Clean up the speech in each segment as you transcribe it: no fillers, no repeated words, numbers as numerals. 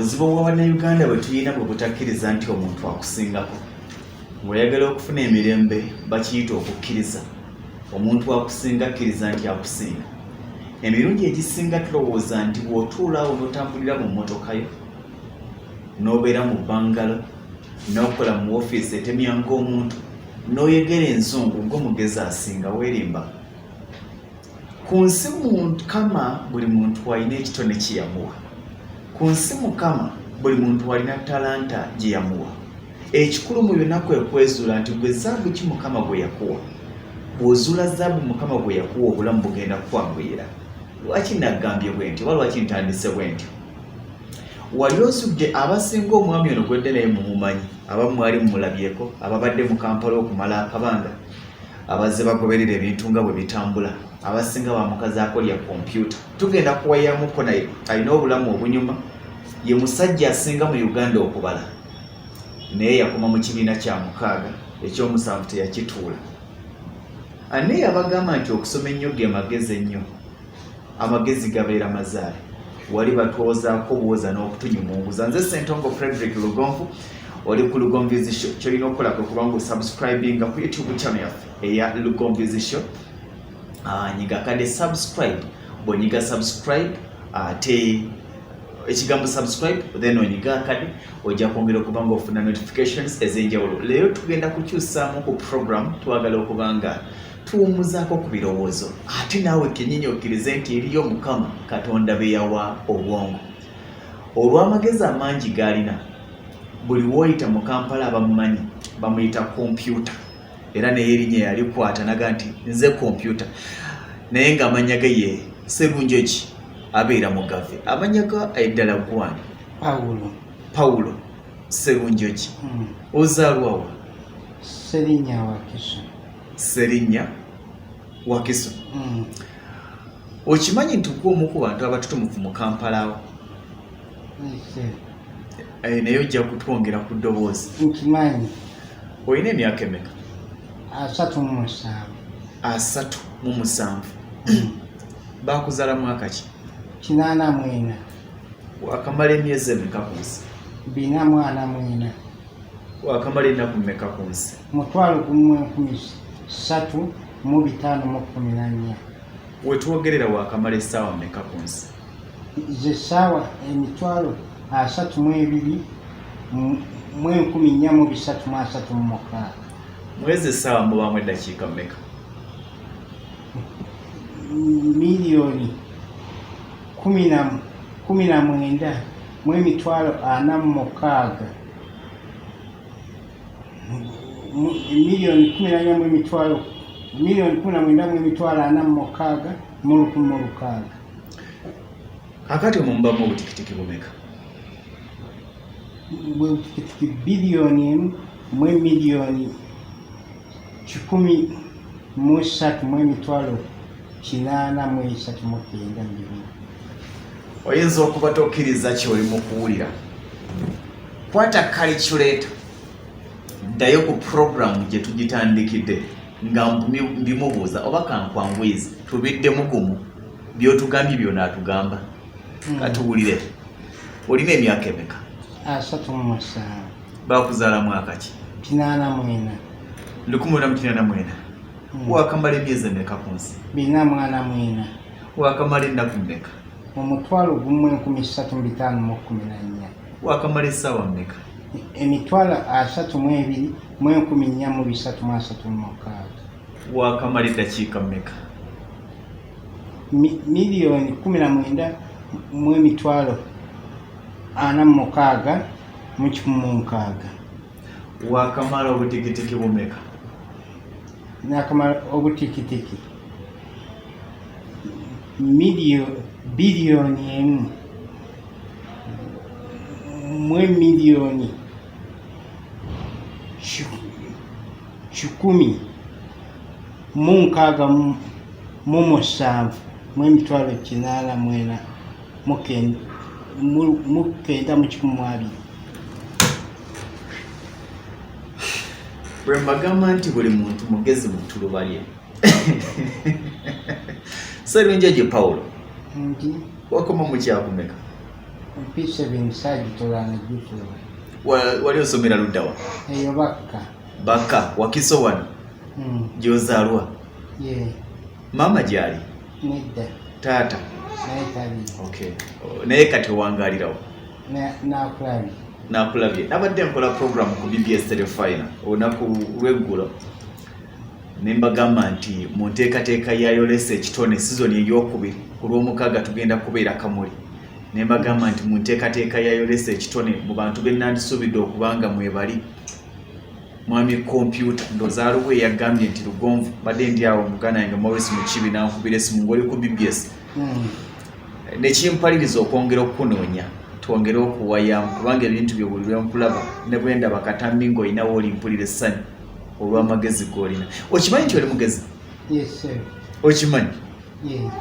obuzibu bw'Abannayuganda bwe tulina bwe butakkiriza nti omuntu akusingako. Ng'oyagala okufuna emirembe bakiyita okukkiriza. Omuntu akusinga akkiriza nti akusinga. Emirundi egisinga tulowooza nti bw'otuula awo n'otambulira mu mmotoka yo, n'obeera mu bbangalo, n'okola mu woofiisi etemya ng'omuntu, n'oyegera enzungu ng'omugezi asinga weerimba. Ku nsi Mukama buli muntu alina ekitone kye yamuwa. Ku nsi Mukama buli muntu alina talanta gye yamuwa. Ekikulu mu byonna kwe kwezuula nti gwe zaabu ki Mukama gwe yakuwa. Bw'ozuula zaabu Mukama gwe yakuwa obulamu bugenda kukwanguyira. Lwaki nagambye bwe ntyo oba lwaki ntandise bwe ntyo? Wali osudde abasinga omwami ono gwedde naye mumumanyi, abamu mwali mumulabyeko, ababadde mu Kampala okumala akabanga, abazze bagoberera ebintu nga bwe bitambula, abasinga bamukazi akolya kompyuta. Tugenda kuwayamuko naye alina obulamu obunyuma, ye musajja asinga mu Uganda okubala. Naye yakoma mu kibiina kya 6 ekyomusanvu teyakituula. Ani yabagamba nti okusoma ennyo ge magezi ennyo, amagezi gabeera mazaale. Wali batwozaako buwoza n'okutunyumunguza. Nze Ssentongo Frederick Lugonvu, oli ku Lugonvizi Show. Kyolina okukola kwe kuba ng'osubscribinga ku YouTube channel yaffe eya Lugonvizi Show. Nyiga kade subscribe. Bw'onyiga subscribe ate ekigambo subscribe then onyiga kade ojja kwongera okuba ng'ofuna notifications ez'enjawulo. Leero tugenda kukyusaamu ku program twagala okuba nga tuwummuzaako ku birowoozo ate naawe kennyini okkirize nti eriyo Mukama Katonda be yawa obwongo. Olw'amagezi amangi Gaalina, buli w'oyita mu Kampala abamumanyi bamuyita kompyuta, era naye erinnya yalikwata naga nti nze kompyuta, naye ng'amanya ge ye Sserunjoki abeera mugave. Amanya ga eddala gwani? Paulo Sserunjoki. Ozaalwa wa? Serinnya Wakiso. Okimanyi nti gw'omu ku bantu abatutumufu mu Kampala awo? Naye ojja kutwongera ku ddoboozi. Nkimanyi. Olina emyaka emeka? 37. 37. Baakuzaala mwaka ki? 84. Wakamala emyezi emeka ku nsi? 44. Wakamala ennaku mmeka ku nsi? 3,514. Wetwogerera wakamala essaawa mmeka ku nsi? Ze ssaawa 32,143,36. Mwezi essaawa mubaamu eddakiika mmeka? Milioni 19,46. Milioni 19,46 Kakati omumbamu obutikitiki bumeka? Obutikitiki bilioni 1 milioni 13,839. Oyinza okuba tokkiriza ky'oli mu kuwulira. Kwata calculator, ddayo ku programu gye tugitandikidde nga mbimubuuza oba kankwanguyizi tubiddemu gumu by'otugambye byonna atugamba. Katuwulire. Olina emyaka emeka? 37. Baakuzaala mwaka ki? 84. 1984. Wakamala emyezi emeka ku nsi? 44. Wakamala ennaku mmeka? 1,3,514. Wakamala essaawa mmeka? 32,143,36. Wakamala eddakiika mmeka? Milioni 19,46,6. Wakamala obutikitiki bumeka? Nakamala obutikitiki bilioni 1 milioni 10,667 19,920. Bwe mbagamba nti buli muntu mugezi mu ttuluba lye. Sserunjoki Paulo, wakoma mu kyakumeka? P7 AZITOWA na ATANDISE. Wali osomera luddawa? Eyo Bakka. Bakka Wakiso wano. Gyozaalwa? Mama gyali? Nedda. Taata? Naye tali. Okay. Naye kati owangaalirawo? Nakulabye. Nakulabye. Nabadde nkola program ku BBS Telefina olunaku lw'eggulo. Ne mbagamba nti mu nteekateeka ya yolesa ekitone sizoni ey'okubiri ku lw'omukaaga tugenda kubeera Kamuli. Ne mbagamba nti mu nteekateeka ya yolesa ekitone mu bantu be nandisuubidde okubanga mwebali mwami kompyuta ndozaaluwe yagambye nti Lugonvu badde ndi awo muganda yange Maurice Mukibi nankubira essimu ng'oli ku BBS. Ne kimpaliriza okwongera okukunoonya twongere okuwayamu kubanga ebintu byo buli lwenkulaba ne bwe ndaba katambi ng'olinawo olimpulira essanyu olw'amagezi g'olina. Okimanyi nti oli mugezi? Yes, sir. Okimanyi? Yeah.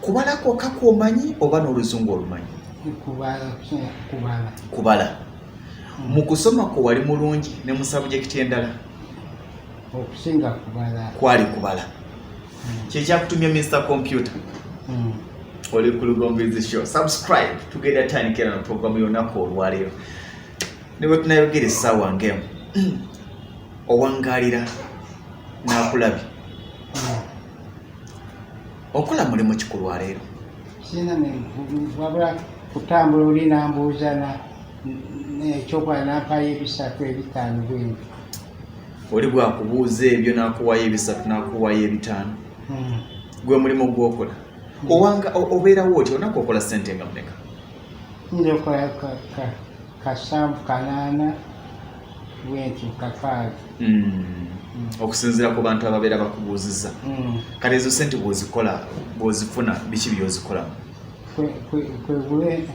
Kubala kwokka kw'omanyi oba n'oluzungu olumanyi? Kubala. Mu kusoma kwo wali mulungi ne mu sabujekiti endala? Okusinga kubala. Kwali kubala. Kyekyakutumya Mr. Computer. Oli ku Lugonvu Show. Subscribe tugenda tandikira na programu y'olunaku olwaleero. Ne bwe tunayogera essaawa ng'emu. Owangaalira n'akulabye. Okola mulimu ki ku lwaleero? Sina wabula kutambula oli nambuuza ekyokola nampaayo ebisatu ebitaano bwembi. Oli bwakubuuza ebyo n'akuwaayo ebisatu n'akuwaayo ebitaano. Gwe mulimu gw'okola. Obeerawo otyo olunaku okola ssente nga mmeka? Nja okola kasanvu kanaana bwenti kakaaga. Okusinziira ku bantu ababeera bakubuuzizza. Kale ezo ssente bw'ozifuna biki by'ozikolamu? Kwegule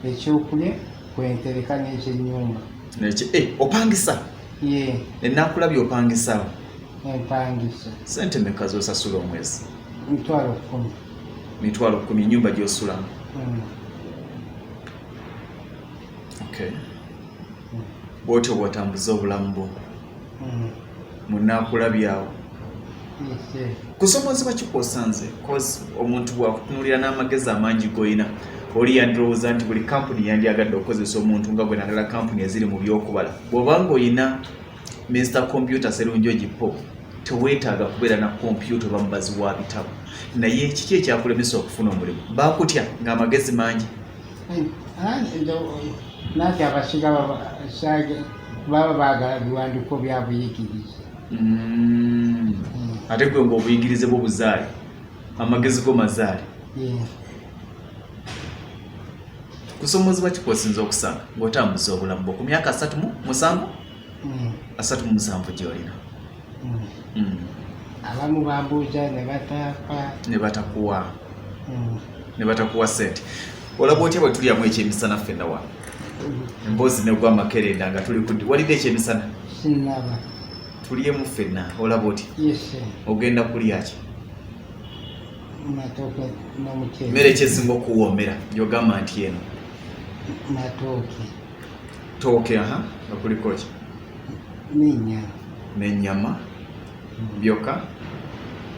ekyokulya kwentereka n'ekyennyumba. Opangisa? Ye. Ennakulabye opangisaawo? Empangisa. Ssente mmeka z'osasula omwezi? 10,000. 10,000 ennyumba gy'osulamu? Okay. Bw'otyo bw'otambuza obulamu bwo? Munaakulabyawo? Kusomozebwa ki kw'osanze? Cause omuntu bw'akutunuulira n'amagezi amangi g'olina oli yandowooza nti buli kampuni yandyagadde okukozesa omuntu nga bwe naddala kampuni eziri mu by'okubala. Bw'obanga oyina Mr. Computer Serunjogi Po teweetaaga kubeera na kompyuta oba mubazi wa bitabo. Naye kiki ekyakulemesa okufuna omulimu? Baakutya ng'amagezi mangi? Nati abasiga baba baagala biwandiiko bya buyigirize. Ate gwe ng'obuyigirize bwo buzaale, amagezi go mazaale. Kusomozebwa ki kw'osinza okusanga ng'otambuza obulamu bwo ku myaka 37? 37 gy'olina. Abamu bambuuza ne bataapa. Ne batakuwa ssente. Olaba otya bwe tulyamu ekyemisana ffenna wano? Emboozi negwa amakerenda nga tuli kuddi. Walidde ekyemisana? Sinnaba. Tulyemu ffenna. Olaba otya? Yes. Ogenda kulya ki? Matooke n'omuceere. Mmere ki esinga okuwoomera gy'ogamba nti eno? Matooke. Tooke, nga kuliko ki? N'ennyama. N'ennyama? Byokka?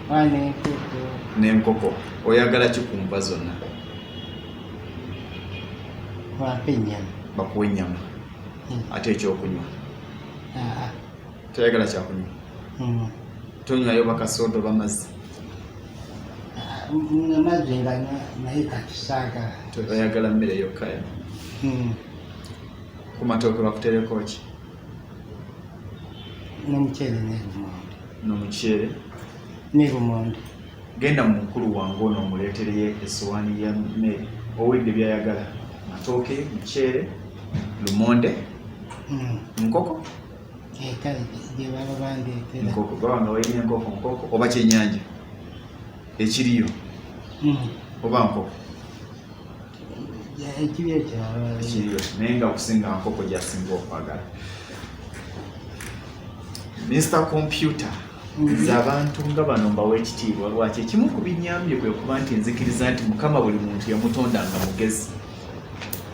N'enkoko. N'enkoko. Oyagala ki ku nva zonna? Bampe ennyama. Bakuwa ennyama. Ate ekyokunywa? Toyagala kyakunywa? Tonywayo bakasoda oba mazzi? Amazzi nga naye kati saagala. Toyagala mmere yokka? Ku matooke bakutereko ki? N'omuceere n'erumonde. N'omuceere? N'erumonde. Genda mu mukulu wange ono omuleetereyo essowaani ya mmere. Owulidde by'ayagala? Matooke, muceere, lumonde, nkoko? Kale gye baba bandeetera. Nkoko, baba nga walina nkoko oba kyennyanja? Ekiriyo? Oba nkoko? Ekiryo kyabala. Ekiriyo, naye nga kusinga nkoko gy'asinga okwagala. Mr. Computer, nze abantu nga bano mbawa ekitiibwa lwaki ekimu ku binnyambye kwe kuba nti nzikiriza nti Mukama buli muntu yamutonda nga mugezi.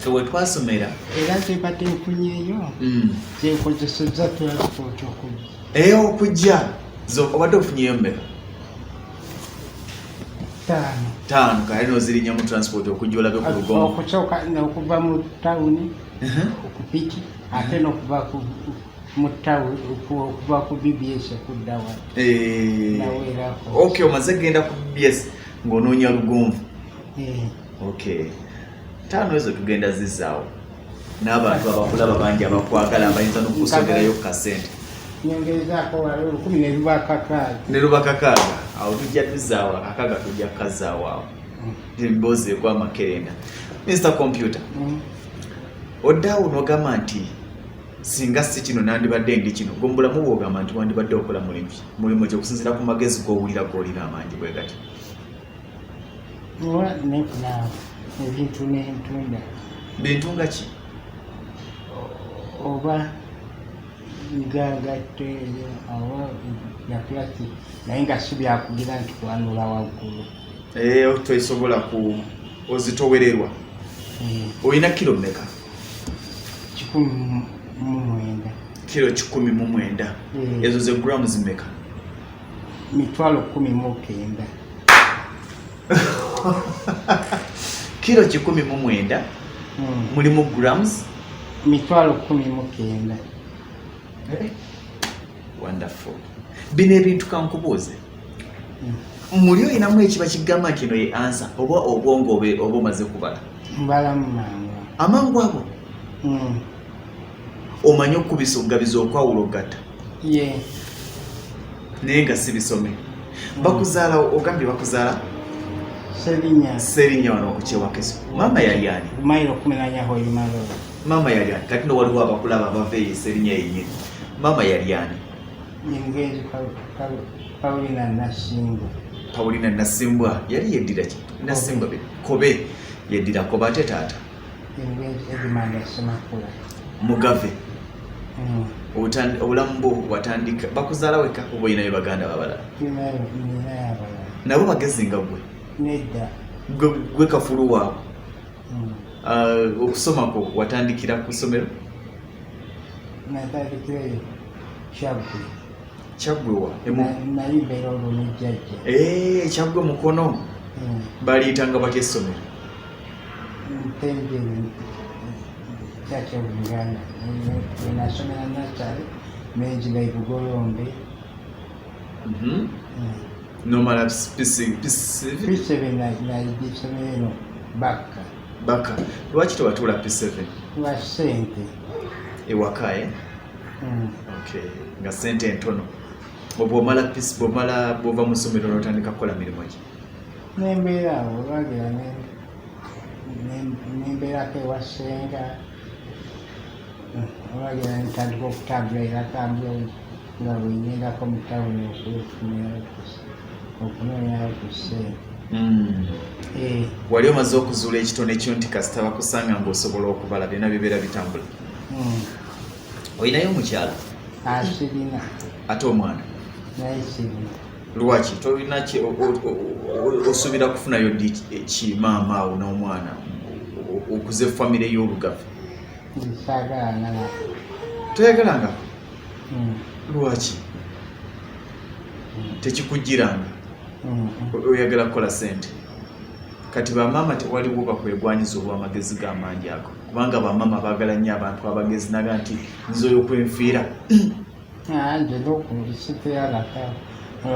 We twasomera era tebadde nfunyeeyo kyenkozesezza transport okujja. Okujja obadde ofunyeyo mmeka? 5 kale n'ozirinya mu transport okujja olabe ku lugongo okusooka okuva mu tawuni okupiki ate n'okuva mu tawuni okuva ku BBS okuddawa okay omaze genda ku BBS ng'onoonya lugonvu okay 5 ezo tugenda zizaawo n'abantu abakulaba bangi abakwagala abayinza n'okusogerayo ku kasente nyongezaako waliwo 10 ne lubakakaaga awo tujja tuzaawo akakaaga tujja kukazaawo awo mbozeeko amakerenda Mr. Computer oddaawo n'ogamba nti singa si kino nandibadde ndi kino gwe mubulamu bw'ogamba nti wandibadde okola mulimu ki okusinziira ku magezi g'owulira g'olina amangi bwe gati ebintu n'entunda bintu nga ki oba ngagateeyo awa yakulaki naye nga si byakugira nti kwanula waggulu tosobola ku ozitowererwa olina kilo mmeka 19 kilo 19 ezo ze grams mmeka 19 kilo 19 mulimu grams 19 wonderful bino ebintu kankubuuze muli oyinamu ekiba kigamba nti eno ye ansa oba obwongo oba omaze kubala mbalamu mangu amangu ago omanyi okubisa okugabiza okwawula ogatta naye nga si bisome bakuzaala ogambye bakuzaala Serinya wano okukyewakeso mama yali ani mailo 14 hoyimalo mama yali ani kati no waliwo abakulaba abave Serinya yennyini mama yali ani Amagezi Paulina Nasimbwa yali yeddira ki Nasimbwa be kobe yeddira koba ate taata Mugave obulamu watandika bakuzaala weka oba oyinayo baganda babala nabo bagezi nga gwe nedda gwe kafulu waabwe okusomako watandikira ku ssomero natandikirayo kyaggwewa nayibeera olwo nejjajja kyaggwe mukono baliyitanga batya essomero mpengeri kyakyobuganda nasomera nakyali nenjiga ibugolombe nomala P7 nayigisomero eno baka lwaki tewatuula P7 lwa ssente ewaka okay nga sente entono bw'ova mu ssomero n'otandika kukola mirimu ki nembeera awo olwagira nembeerako ewa ssenga olwagira ntandika okutambula era tambula nga bwenyendako mu tawuni okunoonyayo ku ssente wali omaze okuzuula ekitone kyo nti kasita bakusanga ng'osobola okubala byonna bibeera bitambula olinayo omukyala asirina ate omwana naye sirina lwaki tolina osuubira kufunayo ddi ki maama awo n'omwana okuze famire y'olugavu nsaagalanga toyagalanga lwaki tekikujjiranga oyagala kukola sente kati bamaama tewaliwo bakwegwanyiza olw'amagezi g'amangi ago kubanga bamaama baagala nnyo abantu abagezi naga nti nze oyo kwenfiira nze nokusiteyalaka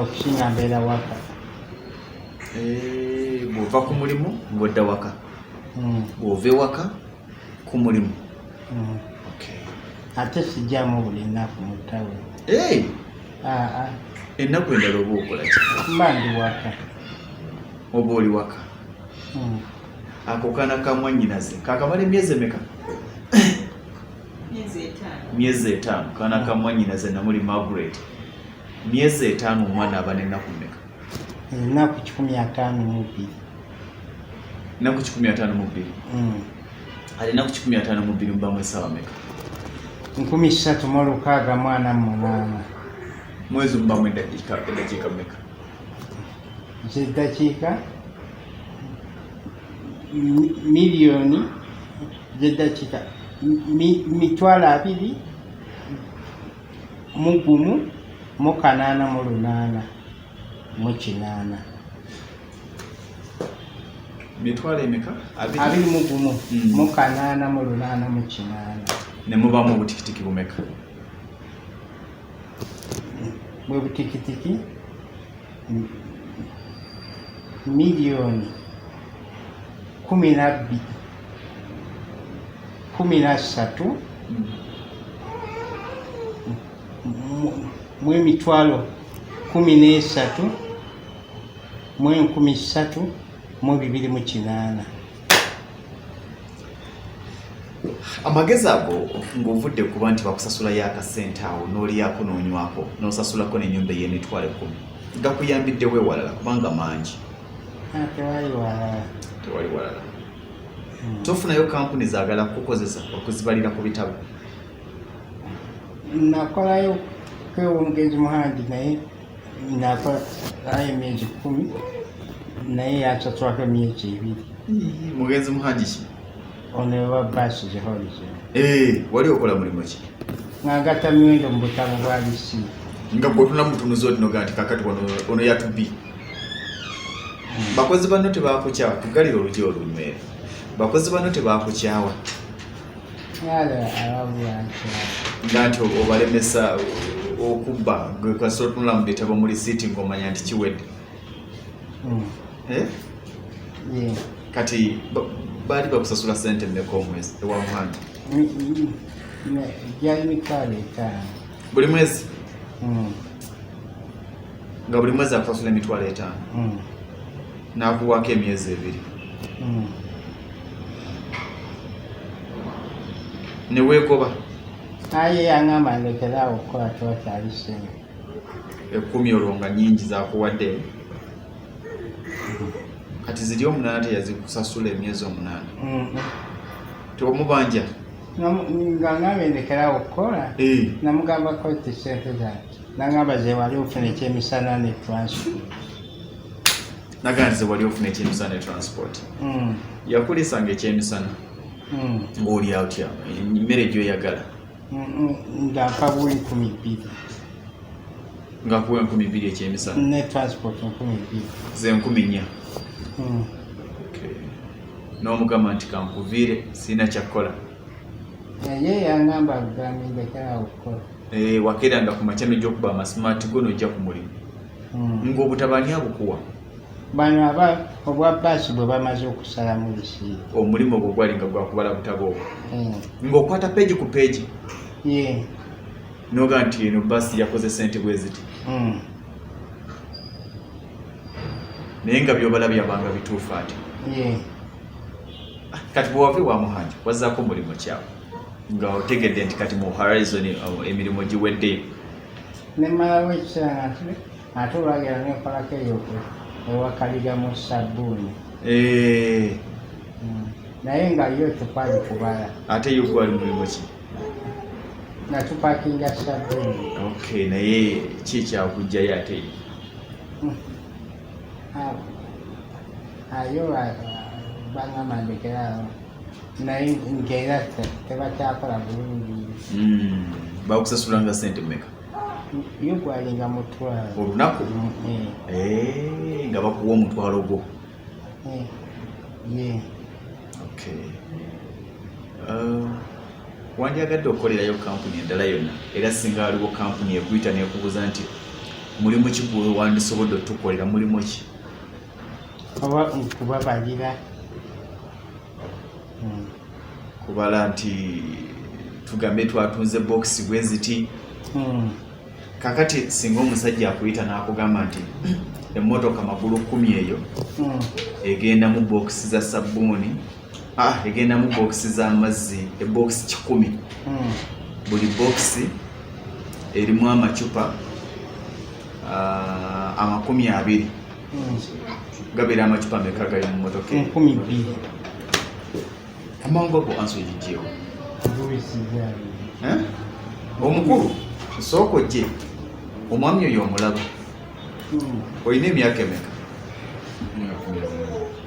okusinga mbeera waka bw'ova ku mulimu ng'odda waka bw'ova ewaka ku mulimu ate sijjamu buli nnaku mu ttawuni ennaku endala oba okola ki mba ndi waka oba oli waka ako kaana ka mwannyinaze kakamala emyezi emeka myezi 5 kaana ka mwannyinaze namuli Margaret myezi 5 omwana aba n'ennaku mmeka ennaku 152 ennaku 152 ate ennaku 152 mubamu essaawa mmeka 368 mwezi mubamu eddakiika mmeka zeddakiika miliyoni zeddakiika 2,200 mu 1,888 mu 8 mitwalo emeka 21 mu 8 mu 8 mu 9 ne mubamu obutikitiki bumeka bwe butikitiki milioni 13 mu emitwalo 13 mu 13 mu 208. amagezi ago ng'ovudde kuba nti bakusasulayo akasente awo n'oliyako n'onywako n'osasulako n'ennyumba ey'emitwalo 10 gakuyambidde weewalala kubanga mangi tewali walala tofunayo kampuni zaagala kukozesa okuzibalira ku bitabo nakolayo kwewongezi muhangi naye nakolayo emyezi 10 naye yansatulako emyezi 2 mugenzi muhangi ki ono wa basi ziholize wali okola mulimu ki ngagata miwendo mu butabo bwa bisi nga gwotuna mutunuzi otinoga nti kakati ono yatubi bakozi bano tebakukyawa tugalira olugi olunywera bakozi bano tebakukyawa nga nti obalemesa okubba gwekasita otunula mu bitabo mu lisiiti ng'omanya nti kiwedde kati baali bakusasula sente mmeka omwezi ewa muhangi gyali mitwalo 5 buli mwezi nga buli mwezi akusasula emitwalo 5 n'akuwaako emyezi 2 ne weegoba aye yaŋŋamba ndekeraawo okukola twakyali sente 10 olwo nga nnyingi zakuwadde kati ziri 8 teyazikusasula emyezi 8 tewamubanja nga ŋŋambe ndekeraawo okukola namugambako ti sente zange naŋŋamba ze wali ofuna ekyemisana ne transport nagaa nti ze wali ofuna ekyemisana ne transport yakulisanga ekyemisana ng'oli atya emmere gyoyagala nga mpabuwa 12,000 nga kuwa 12,000 ekyemisana ne transport 12,000 ze 14,000 n'omugamba nti kankuviire sirina kyakkola ye yaŋŋamba agambye ndekerawo okukola wakeranga ku makya n'ogyokuba amasimaati go n'ojja ku mulimu ng'obutabani abukuwa bano obwa baasi bwe bamaze okusalamu lisiiti omulimu ogwo gwali nga gwakubala butabo obwo ng'okwata peegi ku peegi noga nti eno baasi yakoze sente bwe ziti naye nga byobala byabanga bituufu ati kati bwewave wa muhangi wazzaako mulimu kyawe nga otegedde nti kati mu horizon emirimu giweddeyo nemalawo ekiseera ate olwagera nekolako eyokwe ewakaliga mu sabbuuni naye nga yo tukwali kubala ate yo gwali mulimu ki nga tupakinga sabbuuni naye ki kyakujjayo ate ayo baŋŋamba ndekeraawo naye ngeera tebakyakola bulungi bakusasulanga sente mmeka yo gwalinga mutwalo olunaku nga bakuwa omutwalo gwo wandyagadde okukolerayo kampuni endala yonna era singa waliwo kampuni ekuyita nekubuuza nti mulimu ki gwe wandisobodde otukolera mulimu ki oba kubabalira kubala nti tugambe twatunze bokisi bwe ziti kakati singa omusajja akuyita n'akugamba nti emmotoka magulu 10 eyo egenda mu bokisi za sabbuuni egenda mu bokisi z'amazzi ebokisi 10 buli bokisi erimu amacupa 20 gabeera amacupa meka gali mu mmotoka 12 amangu ago ansi ogijjeewo omukulu sooka ojje omwami oyo omulaba olina emyaka emeka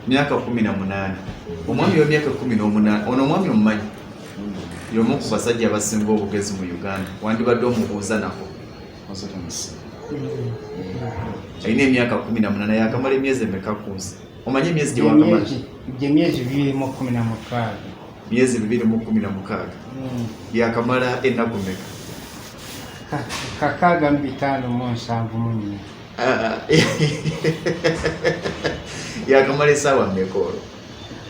myaka 18 omwami w'emyaka 18 ono omwami omumanyi y'omu ku basajja abasinga obugezi mu Uganda wandibadde omubuuza nako alina emyaka 18 yakamala emyezi emeka ku nsi Omanyi emyezi gye wakamala? Emyezi 216. Myezi 216. Yakamala ennaku mmeka? 657. Yakamala essaawa mmeka olwo?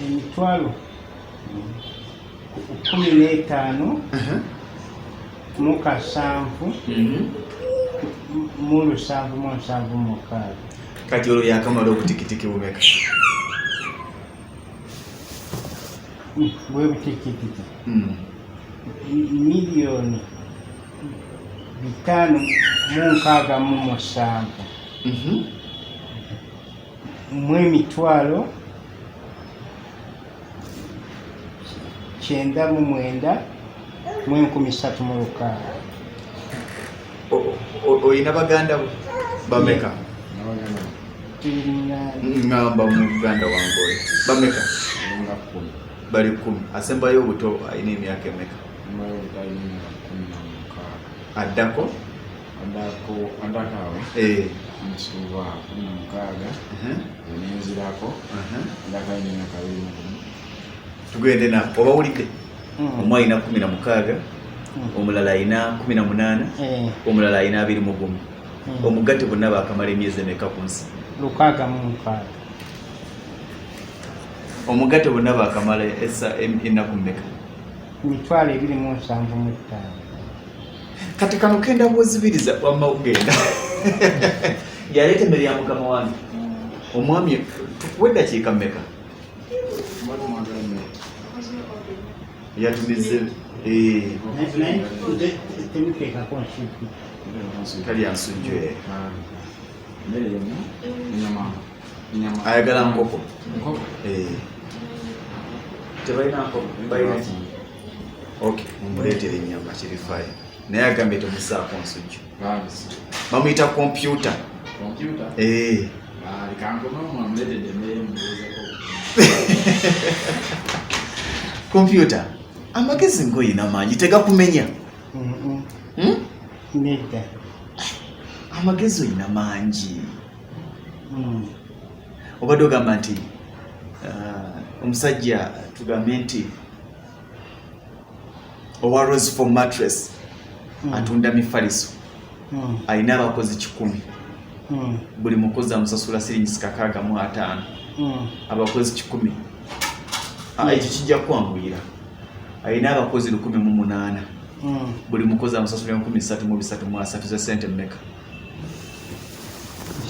Emitwalo 15 mu 7 mu 776. Kati olwo yakamala obutikitiki bumeka? Bwe butikitiki miliyoni 567 mu emitwalo 9,936. Oyina baganda bameka? Ngamba mu Buganda wange oyo bameka? Bali 10. Asembayo obuto ayina emyaka emeka? Addako? Andakawe nsuba 16 nenzirako ndakawe n'emyaka 20. Tugende na oba wulidde? Omu ayina 16, omulala ayina 18, omulala ayina 21. Omugatte bonna baakamala emyezi emeka ku nsi? 606. Omugatte bonna baakamala ennaku mmeka? Emitwalo 275. Kati kano kenda bwozibiriza wamma ogenda. Yaleeta emmere ya mukama wange. Omwami tukuwe eddakiika mmeka? Yatumize talya nsujju ayagala nkoko. Tebalina nkoko? Balina ki? Okay, mumuleetere ennyama kirifaayo. Naye agambye temusaako nsujju. Bamuyita kompyuta. Kompyuta amagezi ng'oyina mangi tegakumenya? Nedda. Amagezi oyina mangi. Obadde ogamba nti omusajja tugambe nti owa Rose for mattress atunda mifaliso alina abakozi 100. Buli mukozi amusasula siringi 665. Abakozi 100. Ekyo kijja kwanguyira. Alina abakozi 108. Buli mukozi amusasula 3,330 za sente mmeka?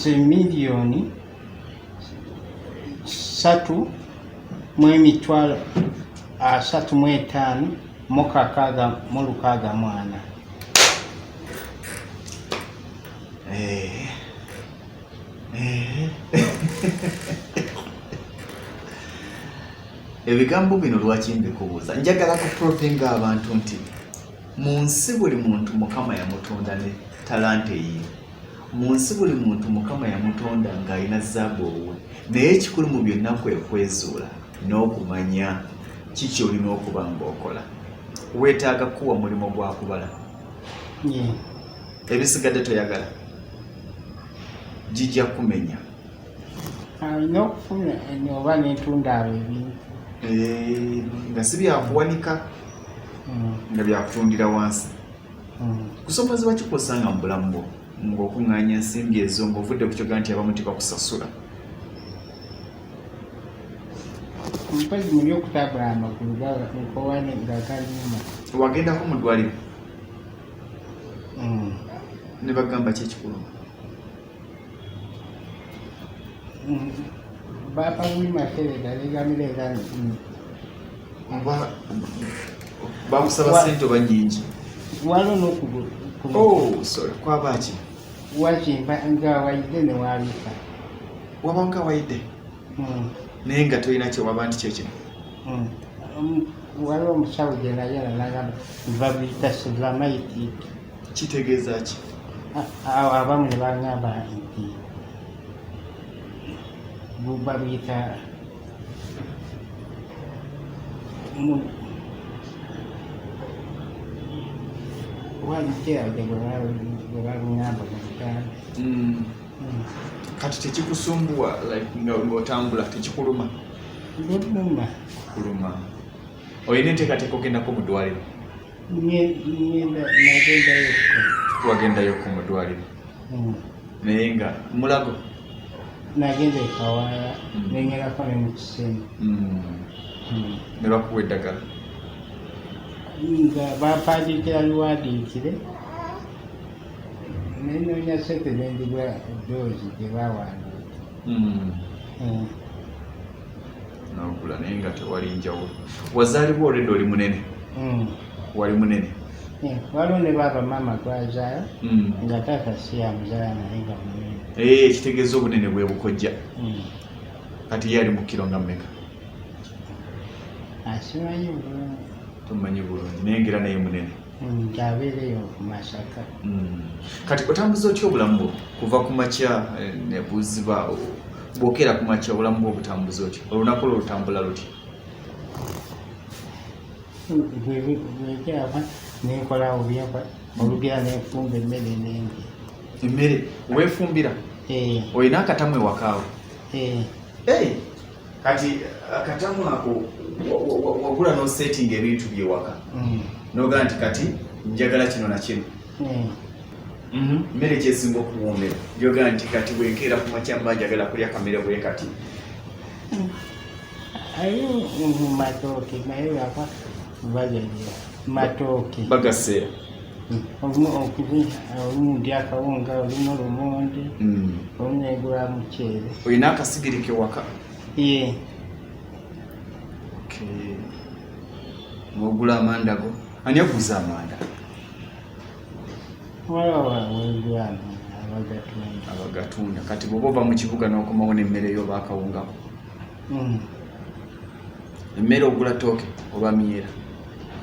Miliyoni 3 mu emitwalo 35 mu 664. Ebigambo bino lwaki mbikubuuza? Njagala kupropinga abantu nti mu nsi buli muntu Mukama yamutonda ne talanta ye. Mu nsi buli muntu Mukama yamutonda ng'alina zzaabu owuwe. Naye ekikulu mu byonna kwe kwezuula n'okumanya kiki olina okuba ng'okola. Weetaaga kuwa mulimo gwa kubala. Ebisigadde toyagala gijja kumenya. Alina okufuna oba n'entunda abo ebintu nga si byakuwanika nga byakutundira wansi. Kusoomozebwa kikusanga mu bulamu bwo ng'okuŋŋaanya ensimbi ezo ng'ovudde ku kyoga nti abamu tebakusasula. Omukozi muli okutabula amagulu nkowane nga galuma. Wagendako mu ddwaliro ne bagamba ki ekikulu? Bapa wimakerera legamirera bakusaba sente oba nnyingi? waliwo n'okugulu. Sorry, kwaba ki? Wakimpa nga wayidde ne waabika. Waba nga wayidde? Naye nga tolina kye waba nti kyekino? Waliwo omusawo gye naye nagamba babiyita sevamaiti. Kitegeeza ki? Abamu ne bagamba nti babiyita Kati tekikusumbuwa like ng'otambula tekikuluma? Nguluma. Kuluma. Oyina enteekateeka ogendako mu ddwaliro? Nagendayo. Wagendayo ku mu ddwaliro? Naye nga mulago? Nagenda e Kawaala nengerako ne mu Kisenyi. Ne bakuwa eddagala? Nga bampandiikira luwandiikire nenoonya ssente nendigwa doozi gye baawandiika. N'ogula naye nga tewali njawulo. Wazaalibwa olwedde oli munene? Wali munene? Waliwo ne baaba maama gwazaala nga taata si yamuzaala naye nga munene. Ekitegeeza obunene bwe bukojja. Kati ye ali mu kiro nga mmeka? Asimanyi bulungi. Tomanyi bulungi naye ngera naye munene? Abeereyo ku Masaka. Kati otambuza otya obulamu bwo kuva ku makya ne buziba bw'okeera ku makya obulamu bwo obutambuza otya? Olunaku lwo lutambula lutya? Bwekyava nenkola obyapa olugera nenfumba emmere nengi. Emmere weefumbira? Olina akatamu ewakaawo? Kati akatamu ako wagula n'osetinga ebintu byewaka n'ogaa nti kati njagala kino na kino. Mmere kyesinga okuwoomera gyogaa nti kati bwenkeera ku makya mba njagala kulya kamere bwe kati. Ayo matooke naye waka bagalira matooke bagaseera. Olumu ndya akawunga, olumu lumonde, olumu negula muceere. Olina akasigiri kewaka? Ng'ogula amanda go? Ani aguza amanda? Waliwo abagatunda. Kati bw'oba ova mu kibuga n'okomawo n'emmere yo baakawungako? Emmere ogula tooke oba myera?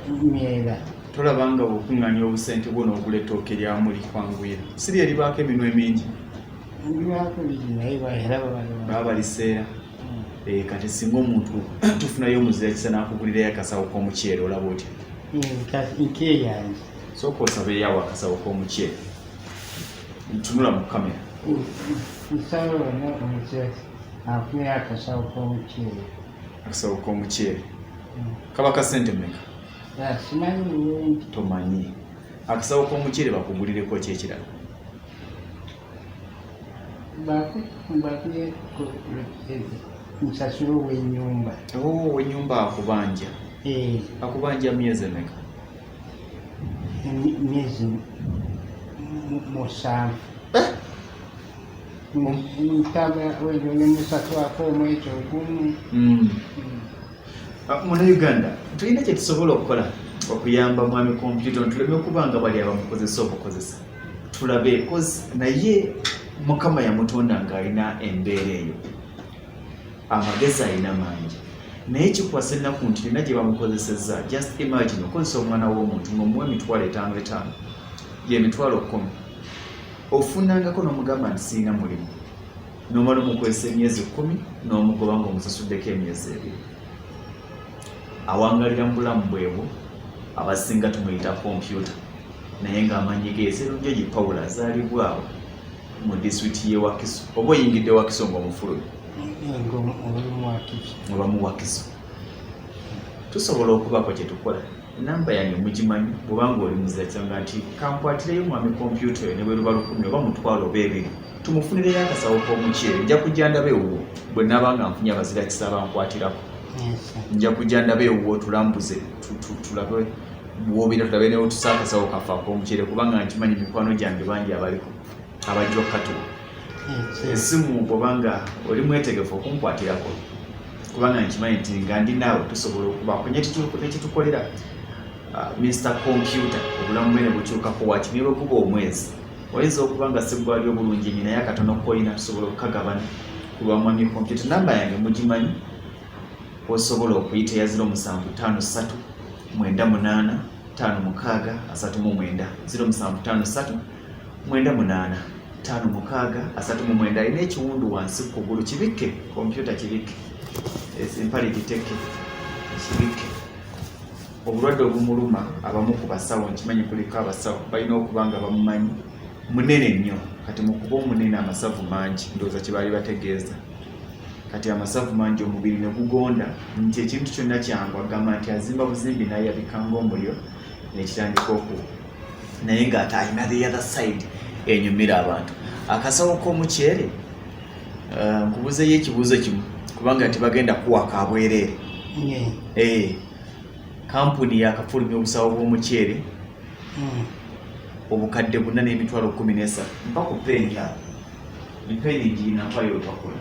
Myera. Tolabanga bw'okuŋŋaanya obusente bwo n'ogula ettooke lyamu likwanguyira. Si lye libaako eminwe mingi? Libaako bingi naye era baba baliseera. Kati singa omuntu tufunayo omuzira kisa n'akugulirayo akasawo k'omuceere olaba otya? Nkeeyange. Sooka osabeeyo akasawo k'omuceere. Ntunula mu kamera. Nsawo ono omuceere afunye akasawo k'omuceere. Akasawo k'omuceere kaba ka ssente mmeka? Simanyi bulungi. Tomanyi. Akasawo k'omuceere bakugulireko ki ekirala? Nsasula ow'ennyumba. Ow'ennyumba akubanja? Akubanja myezi emeka? Myezi 7. Ntaba wendo ne musatwako omwezi ogumu. Munnayuganda tulina kye tusobola okukola okuyamba mwami kompyuta tuleme okuba nga bali abamukozesa obukozesa. Tulabe kozi naye Mukama yamutonda ng'alina embeera eyo. Amagezi alina mangi. Naye kikwasa ennaku nti lina gye bamukozesezza. Just imagine okozesa omwana w'omuntu ng'omuwa emitwalo 5 y'emitwalo 10. Ofunangako n'omugamba nti sirina mulimu. N'omala omukozesa emyezi 10 n'omugoba ng'omusasuddeko emyezi 2. Awangalira mu bulamu bwebwo abasinga tumuyita kompyuta. Naye ng'amanyi ge Sserunjogi Paul azaalibwawo mu disitulikiti y'e Wakiso. Oba oyingidde Wakiso ng'omufulumya? Oba mu Wakiso. Tusobola okubaako kye tukola. Namba yange mugimanyi bw'obanga oli muzira kyanga nti kankwatireyo mwami kompyuta eyo ne bwe luba 10 oba mutwalo oba 2 tumufunireyo akasawo k'omuceere. Nja kujja ndabe ewuwo bwe nabanga nfunye abazira kisaba nkwatirako. Nja kujja ndabe ewuwo tulambuze tulabe bw'obira tulabe ne otusa akasawo kaffe ak'omuceere kubanga nkimanyi mikwano gyange bangi abaliko abajja okukatuwa. Essimu bw'obanga oli mwetegefu okunkwatirako kubanga nkimanyi nti nga ndi naawe tusobola okubaako nekitukolera Mr. Computer obulamu bwe ne bukyukako waki ne bwe guba omwezi oyinza okuba nga segwali obulungi nnyo naye akatono k'olina tusobola okukagabana ku lwa mwami kompyuta. Namba yange mugimanyi osobola okuyita ya 0753 98 56 39 0753 98 56 alina ekiwundu wansi ku kugulu kibikke kompyuta kibikke empale giteke kibikke. Obulwadde obumuluma abamu ku basawo nkimanyi kuliko abasawo balina okuba nga bamumanyi munene nnyo kati mu kuba omunene amasavu mangi ndowooza kye baali bategeeza kati amasavu mangi omubiri ne gugonda nti ekintu kyonna kyangu agamba nti azimba buzimbi naye yabikanga omuliro nekitandika okuba naye ng'ate alina the other side enyumira abantu. Akasawo k'omuceere nkubuzeyo ekibuuzo kimu kubanga tebagenda kuwaka abwereere. Kampuni yakafulumya obusawo bw'omuceere obukadde 4,13 mpa ku peni awo mpeni ginampayo otwakola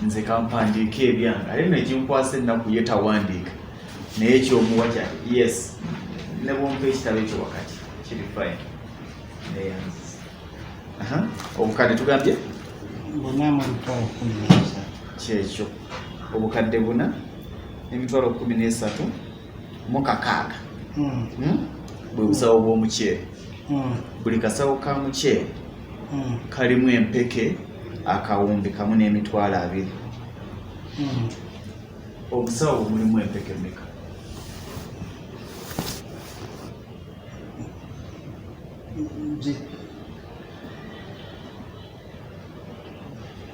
nze kampandiika ebyange ate nekinkwasa ennaku ye tawandiika naye ekyomuwa kyali yes ne bwompa ekitabo ekyo wakati kiri fine obukadde tugambye 4,13 kyekyo obukadde 4,13 mu 6 bwe busawo bw'omuceere. Buli kasawo ka muceere kalimu empeke akawumbi kamu n'20,000. Obusawo mulimu empeke mmeka?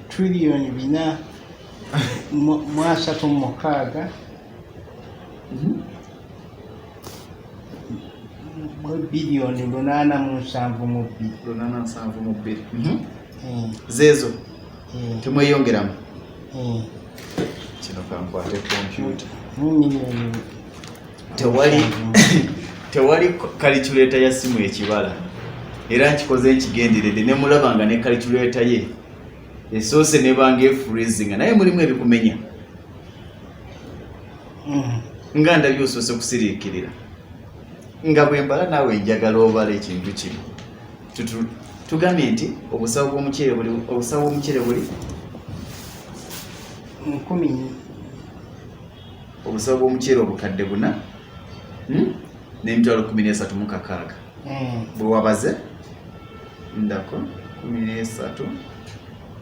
Trillion 4.36 bilioni 872 zeezo temweyongeramu kino kankwate kompyuta tewali kalikyuleeta ya simu ekibala era nkikoze nkigenderedde ne mulaba nga ne kalikyuleeta ye esoose nebanga efreezinga naye mulimu ebikumenya nga ndabye osoose kusiriikirira nga bwe mbala naawe njagala obala ekintu kino tugambye nti obusawo bw'omuceere buli 10 obusawo bw'omuceere obukadde 4 n'13 mu 6 bwe wabaze ndako 13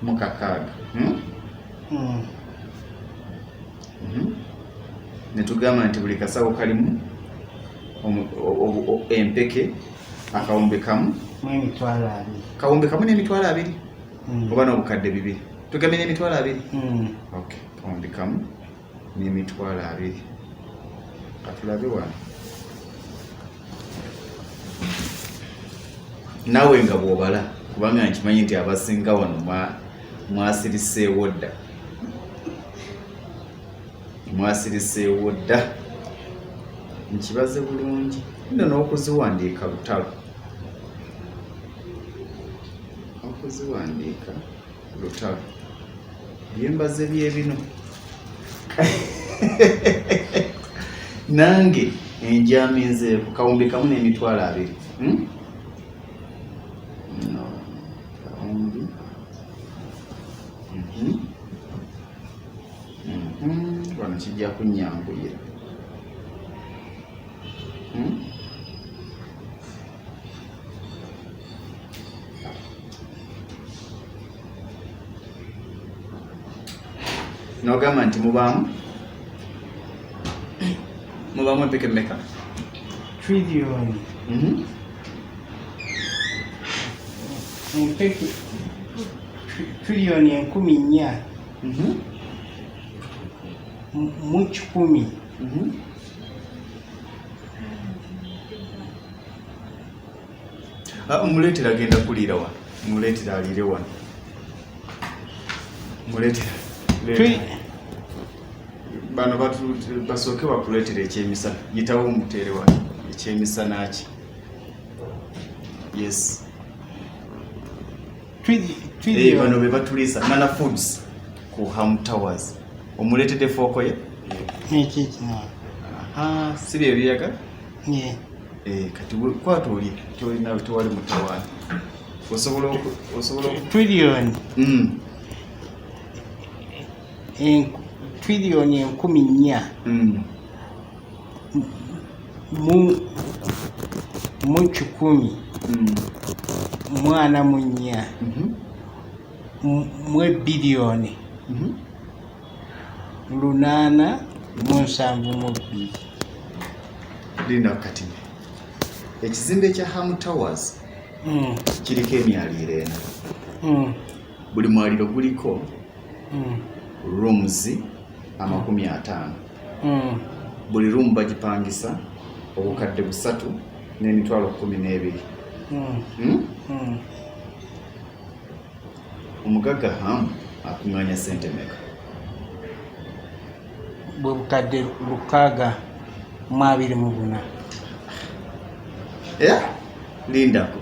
mu 6 ne tugamba nti buli kasawo kalimu empeke akawumbi kamu kawumbi kamu n'20,000 oba n'obukadde 2 tugambye n'20,000 okay kawumbi kamu n'20,000 katulabe wano naawe nga bw'obala kubanga nkimanyi nti abasinga wano mwasiriseewo dda nkibaze bulungi nno n'okuziwandiika lutalo byembaze byebino nange enjami ku kawumbi kamu n'20,000 kawumbi wano kijja kunyanguyira nogamba nti mubaamu empeke mmeka? Trillion empeke trillion 14 mu 10 muleetera agenda kuliira wano muleetera aliire wano muleetera bano basooke bakuleetera ekyemisana yitawo omuteere wano ekyemisana ki yes bano be batuliisa Mana Foods ku Ham Towers omuleetedde fooko ye si bye byeyagala kati kwata oli tolina tewali mutawaana osobola trillion trillion 14 mu 10 mwana munya mu bilioni 872 lina kati ekizimbe kya Ham Towers kiriko emyaliro ena. Buli mwaliro guliko rooms 50. Buli room bagipangisa obukadde 3 n'emitwalo 12. Omugagga Ham akunganya sente meka? Bukadde 624. Lindako.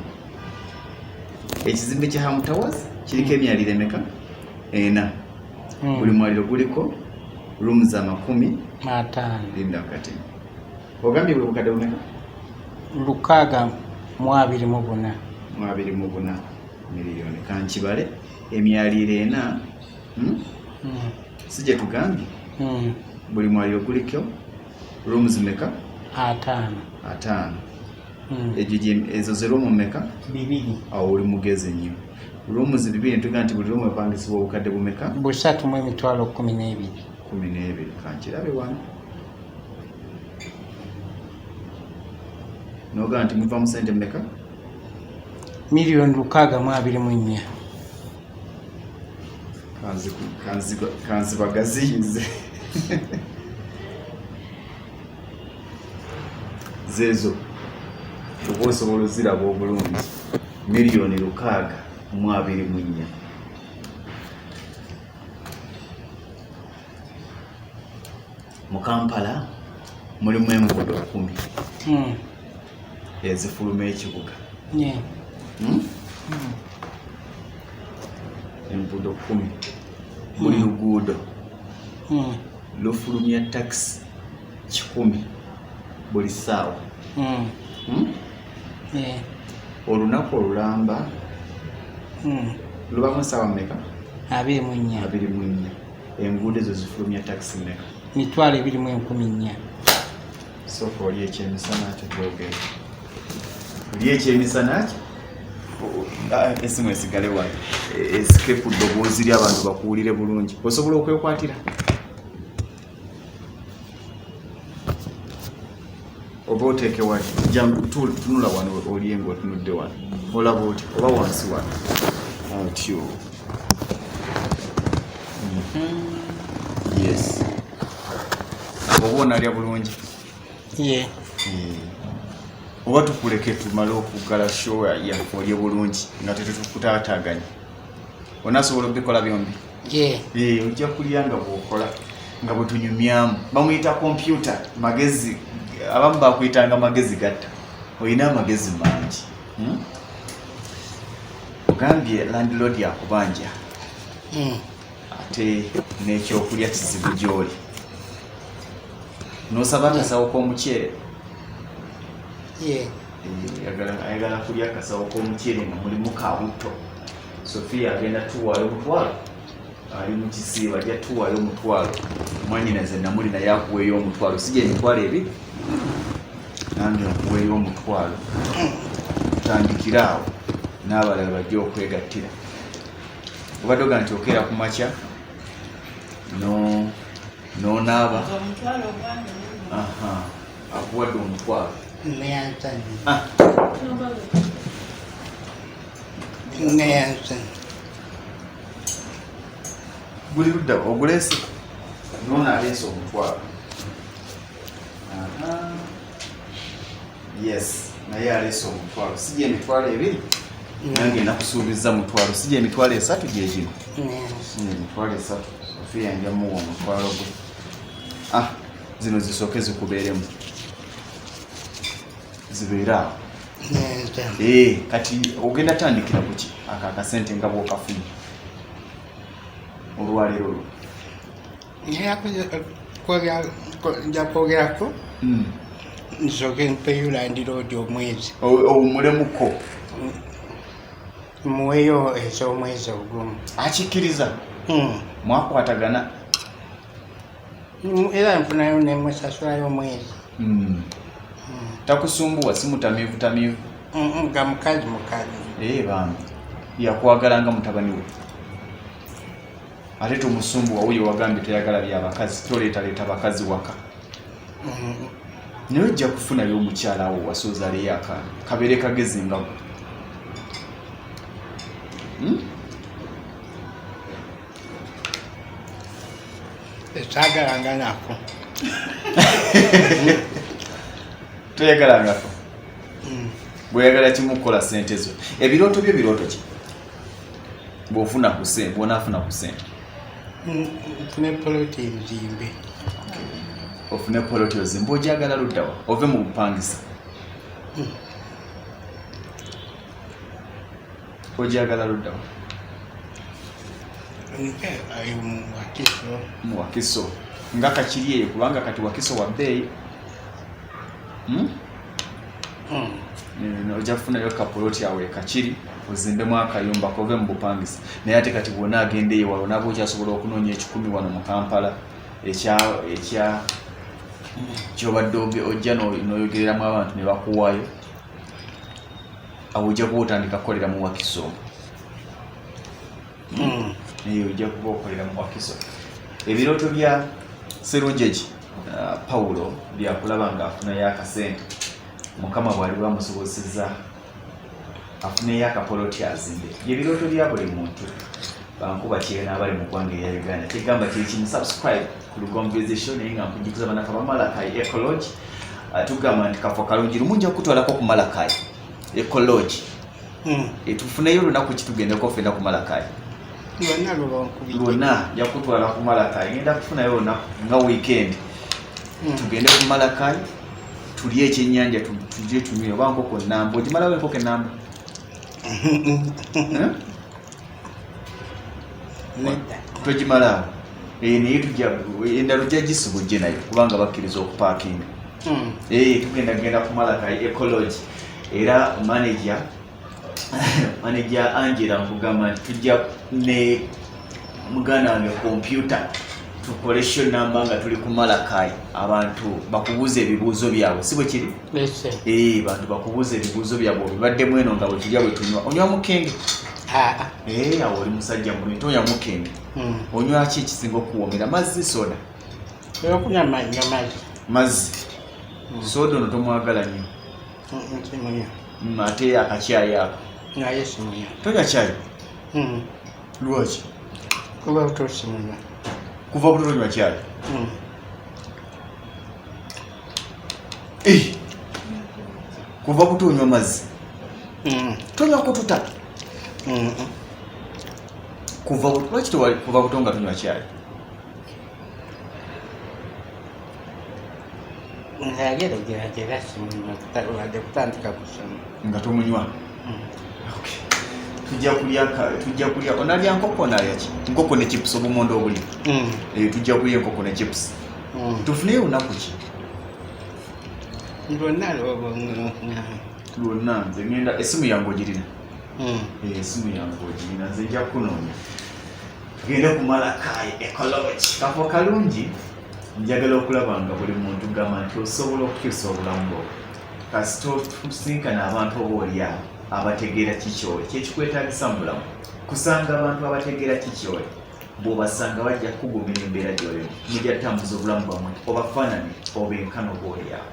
Ekizimbe kya Ham Towers kiriko emyaliro emeka? Ena. Buli mwaliro guliko rooms 50. Linda kati. Ogambye buli bukadde bumeka? 624. 24 miliyoni. Kankibale emyaliro ena. Sije tugambye. Buli mwaliro guliko rooms meka? 5. Ezo zero mu meka? 2. Awo oli mugezi nnyo. Rooms 2 ntugamba nti buli room epangisibwa obukadde bumeka? 3 mu emitwalo 12. 12. Kankirabe wano. Nogamba nti muva mu sente meka? Miliyoni 624. Kanzibagaziyize. Zezo oba osobola oziraba obulungi. Miliyoni 624. Mu Kampala mulimu enguudo 10 ezifuluma ekibuga. Enguudo 10. Buli luguudo lufulumya taxi 10 buli ssaawa. Olunaku olulamba lubamu ssaawa mmeka? 24. Enguudo ezo zifulumya taxi mmeka? 224. Sooka oli ekyemisana kyo twogere. Oli ekyemisana kyo? Esimu esigale wano. Escape ddoboozi ly'abantu bakuwulire bulungi. Osobola okwekwatira? Oba oteeke wali. Jangu tunula wano oli engo tunudde wano. Olaba oti oba wansi wano. Otyo. Yes. Oba onalya bulungi? Oba tukuleke tumale okugala show yaffe olye bulungi nga tetukutaataganya. Onasobola obikola byombi? Ojja kulya nga bw'okola nga bwe tunyumyamu. Bamuyita kompyuta magezi. Abamu bakuyitanga magezi gatta. Olina amagezi mangi. Ogambye landlord yakubanja. Ate n'ekyokulya kizibu gy'oli. N'osaba akasawo k'omuceere? Ayagala kulya akasawo k'omuceere nga mulimu kawuto. Sofia agenda tuwaayo omutwalo. Ali mu kisiiba ajja tuwaayo omutwalo. Mwanyinaze namuli naye akuweeyo omutwalo. Sijja emitwalo 2. Nange nkuweeyo omutwalo. Tutandikira awo n'abalala bajja okwegattira. Obadde ogamba nti okeera ku makya n'onaaba. Akuwadde omutwalo. Buli ludda oguleese n'onaaleese omutwalo. Yes, naye aleese omutwalo. Sijja emitwalo 2. Nange nakusuubiza mutwalo. Sijja emitwalo 3 gye gino. Emitwalo 3. Sofia njamuwa omutwalo gwe. Zino zisooke zikubeeremu. Zibeera. Kati ogenda tandikira ku ki? Akakasente nga bw'okafuna. Olwaleero olwo. Nja kwogerako. Nsooke mpeyo landlord omwezi. Omulemuko. Muweeyo ez'omwezi ogumu. Akikkiriza? Mwakwatagana? Era nfunayo nemusasulayo omwezi. Takusumbuwa si mutamiivu? Nga mukazi. Bambi yakwagala nga mutabani we. Ate tomusumbuwa wuyo wagambye toyagala byabakazi. Toleetaleeta bakazi waka. naye ojja kufunayo omukyala wo wasoozaleyo akaana kabeere kagezi nga gwe. Etaagalanga nako. Toyagalangako. Bw'oyagala kimu kukola ssente zo. Ebirooto byo birooto ki? Bw'ofuna ku ssente, bw'onaafuna ku ssente. Nfune poloti nzimbe. Ofune poloti ozimbe, ogyagala ludda wa? Ove mu bupangisa. Ogyagala ludda wa? Mu Wakiso. Nga kakiri eyo kubanga kati Wakiso wa bbeeyi. Ojja kufunayo kapoloti awe kakiri ozimbemu akayumba kove mu bupangisa. Naye ate kati bw'ona agenda eyo wala onaaba okyasobola okunoonya 10 wano mu Kampala ekya kyobadde ojja n'oyogereramu abantu ne bakuwaayo. Awo ojja kuba otandika kukolera mu Wakiso. Ojja kuba okolera mu Wakiso. Ebirooto bya Sserunjeji Paulo byakulaba nga afunayo akasente. Mukama bwali bwamusobozesezza afuneyo akapoloti azimbe. Ebirooto bya buli muntu. Bankuba kyena abali mu ggwanga erya Uganda. Kigamba kiri kimu subscribe ku Lugonvezi Show naye nga nkujjukiza banaka ba Malakai Ecology. Tugamba nti kafo kalungi lumu nja kutwalako ku Malakai Ecology. Tufuneyo olunaku ki tugendeko ffenna ku Malakai. Lwonna nja kutwala ku Malakai. Ngenda kufunayo olunaku nga weekend. Tugende ku Malakai tulye ekyennyanja tujye tunywe oba nkoko nnamba. Ogimalawo enkoko ennamba? Togimalawo. Naye endala ojja gisibujje nayo kubanga bakkiriza okupaakinga. Tugenda ku Malakai Ecology. Era manager Angela nkugamba nti tujja ne muganda wange kompyuta tukole show namba nga tuli ku Malakai. Abantu bakubuuza ebibuuzo byabwe, si bwe kiri? Bantu bakubuuza ebibuuzo byabwe obibaddemu eno nga bwe tulya bwe tunywa. Onywa mukenge? Awo oli musajja mulungi, tonywa mukenge. Onywa ki ekisinga okuwoomera? Mazzi, soda? Okunywa mazzi. Soda ono tomwagala nnyo? Ate akacyayi ako? Naye simunywa. Tonywa cyayi? Lwaki? Kuba buto simunywa. Kuva buto tonywa cyayi? Kuva buto onywa mazzi? Tonywa kututa? Lwaki kuva buto nga tonywa cyayi? Nzageragera simunywa kutandika kusoma. Nga tomunywa? Tujja kulya onalya nkoko nalya ki? Nkoko ne chips obumondo obuli. Tujja kulya enkoko ne chips. Tufuneyo olunaku ki? Lwonna nze ngenda essimu yange ogirina? Essimu yange ogirina, nze nja kunoonya. Tugende ku Malakai Ecology. Kafo kalungi njagala okulaba nga buli muntu gamba nti osobola okukyusa obulamu bwo. Kasita tusinkana abantu oboolyawo abategeera kikyoli kyekikwetaagisa mu bulamu. Kusanga abantu abategeera kikyoli bw'obasanga bajja kukugumira embeera gy'olimu. Mujja kutambuza obulamu bwammwe obafaanane obenkano oboolyawo.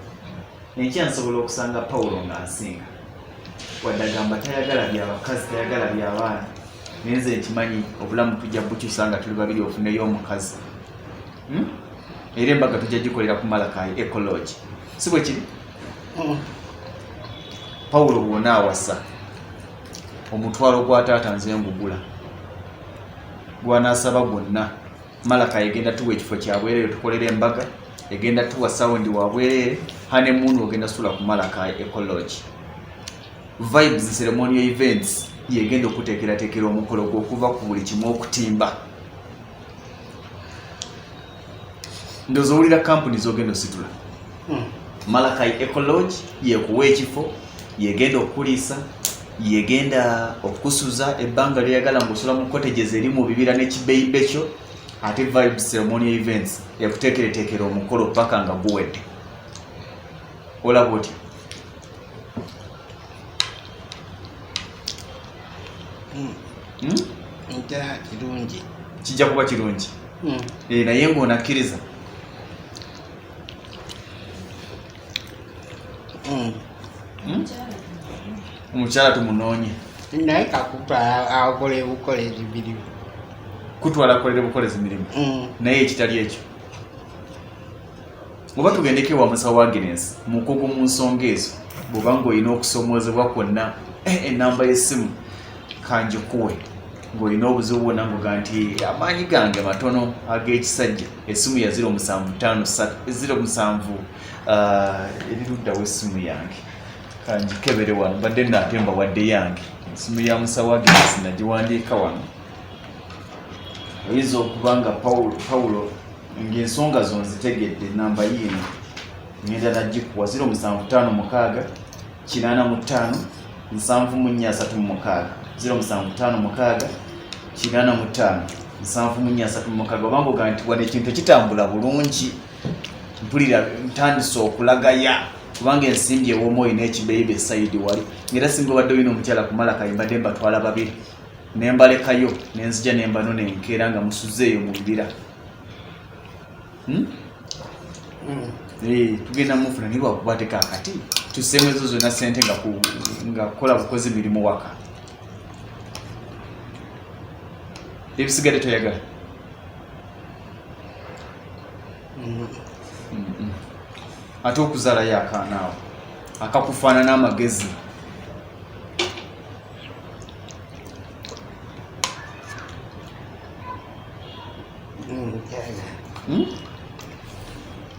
Enkya nsobola okusanga Paulo ng'asinga. Wadde agamba tayagala by'abakazi, tayagala by'abaana. Naye nze nkimanyi obulamu tujja bukyusa nga tuli babiri ofuneyo omukazi. Era embaga tujja gikolera ku Malakai Ecology. Si bwe kiri? Paulo bw'ona awasa omutwalo gwa taata nze ngugula. Gw'anaasaba gwonna Malakai egenda tuwa ekifo kya bwereere tukolera embaga. Egenda tuwa sawundi wa bwereere. Honeymoon ogenda sula ku Malakai Ecology. Vibes ceremonial events yegenda okuteekerateekera omukolo gw'okuva ku buli kimu okutimba. Ndowooza owulira kampuni z'ogenda ositula. Malakai Ecology yekuwa ekifo, yegenda okuliisa, yegenda okusuza ebbanga lyeyagala ng'osula mu cottages eri mu bibira n'ekibeeyibe kyo. Ate Vibes ceremonial events ekuteekereteekera omukolo paka nga guwedde. Olaba otya? Kirungi. Kijja kuba kirungi. Naye ng'onakkiriza Omukyala tumunoonye naye kakutwala akole bukolezi birimu kutwala akolere bukolezi mirimu naye ekitali ekyo oba tugendeko ewa musawo wa Agnes mukugu mu nsonga ezo bw'oba ng'olina okusomoozebwa kwonna ennamba y'essimu kanjikuwe ng'olina obuzibu bwonna ngoga nti amaanyi gange matono ag'ekisajja essimu ya 075 eriruddawo essimu yange kanjikebere wano badde natemba wadde yange essimu ya musawo wa Agnes nagiwandiika wano oyinza okuba nga Pawulo ng'ensonga zo nzitegedde namba yiino ngenda nagikuwa 075 85 7436 075 85 7436 obanga oga nti wadde ekintu ekitambula bulungi mpulira ntandise okulagaya kubanga ensimbi ew'omwoyo n'ekibeeyiba esayidi wali era singa obadde olina omukyala kumala kayimbadde mbatwala babiri nembalekayo nenzija nembano nenkeera nga musuzeeyo mu bibira tugenda mufuna naye lwakubaateko akati tuseemu ezo zonna sente nga kukola bukozi mirimu waka ebisigadde toyagala ate okuzaalayo akaanaawo akakufaanana amagezi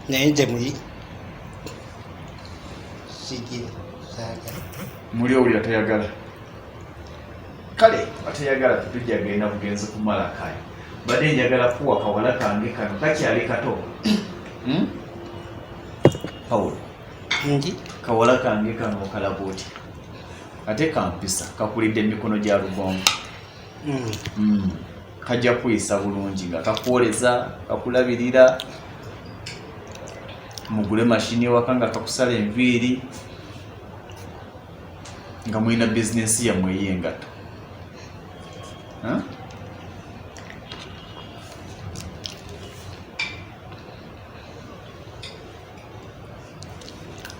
naye nze muli sigira saagala muli owulira tayagala kale atayagala tetujja genda bugenzi kumala kayo badde njagala kuwa kawala kange kano kakyali kato Pawulo nji kawala kange kano okalaba oti ate kampisa kakulidde emikono gya lugongo kajja kuyisa bulungi nga kakwoleza kakulabirira mugule mashini ewaka nga kakusala enviiri nga mulina bizinesi yammwe ey'engato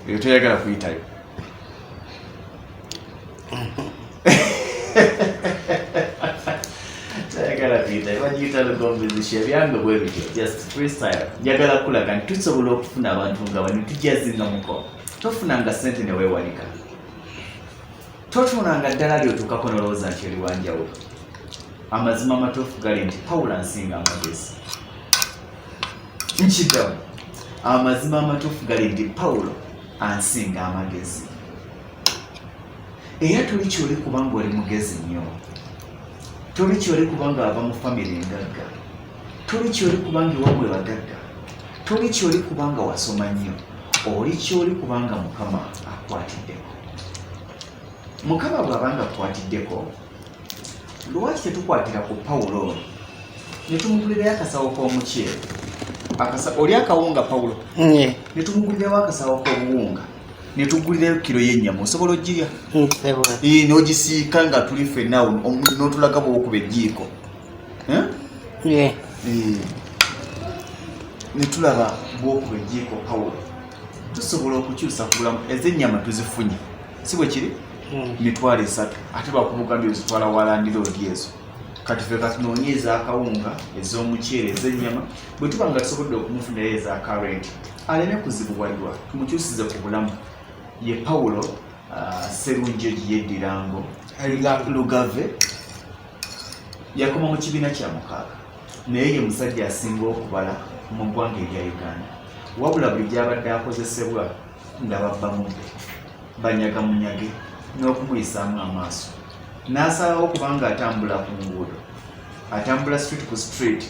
eyo toyagala kuyitayo tayagala kuyitayo bagiyita lugombezisha ebyange bwe bityo just freestyle njagala kulaga nti tusobola okufuna abantu nga bano tujazinga muko tofunanga sente ne weewanika totunanga ddala lyotuukako nolowooza nti oli wanjawulo amazima amatuufu gali nti Pawulo ansinga amagezi nkiddamu amazima amatuufu gali nti Pawulo ansinga amagezi era toli kyoli kubanga oli mugezi nnyo toli kyoli kubanga ava mu famire engagga toli kyoli kubanga ewabwe bagagga toli kyoli kubanga wasoma nnyo oli kyoli kubanga Mukama akwatiddeko Mukama bw'abanga akwatiddeko lwaki tetukwatira ku Pawulo ono ne tumugulirayo akasawo k'omuceere oli akawunga Pawulo ne tumugulirayo akasawo k'obuwunga ne tugulirayo kilo y'ennyama osobola ogirya n'ogisiika nga tuli ffenna n'otulaga bw'okuba ejjiiko ne tulaba bw'okuba ejjiiko Pawulo tusobola okukyusa ku bulamu ez'ennyama tuzifunye si bwe kiri mitwalo 3 ate bakubugambye ozitwala walandira odi ezo kati ffe katunoonye ez'akawunga ez'omuceere ez'ennyama bwe tuba nga tusobodde okumufunirayo ez'akarenti aleme kuzibubwalirwa tumukyusize ku bulamu ye Pawulo Serungi Yeddirango Lugave yakoma mu kibiina kya 6 naye ye musajja asinga okubala mu ggwanga erya Uganda wabula buli gy'abadde akozesebwa nga babba mubbe banyaga munyage n'okumuyisaamu amaaso n'asalawo kubanga atambula ku nguudo atambula street ku street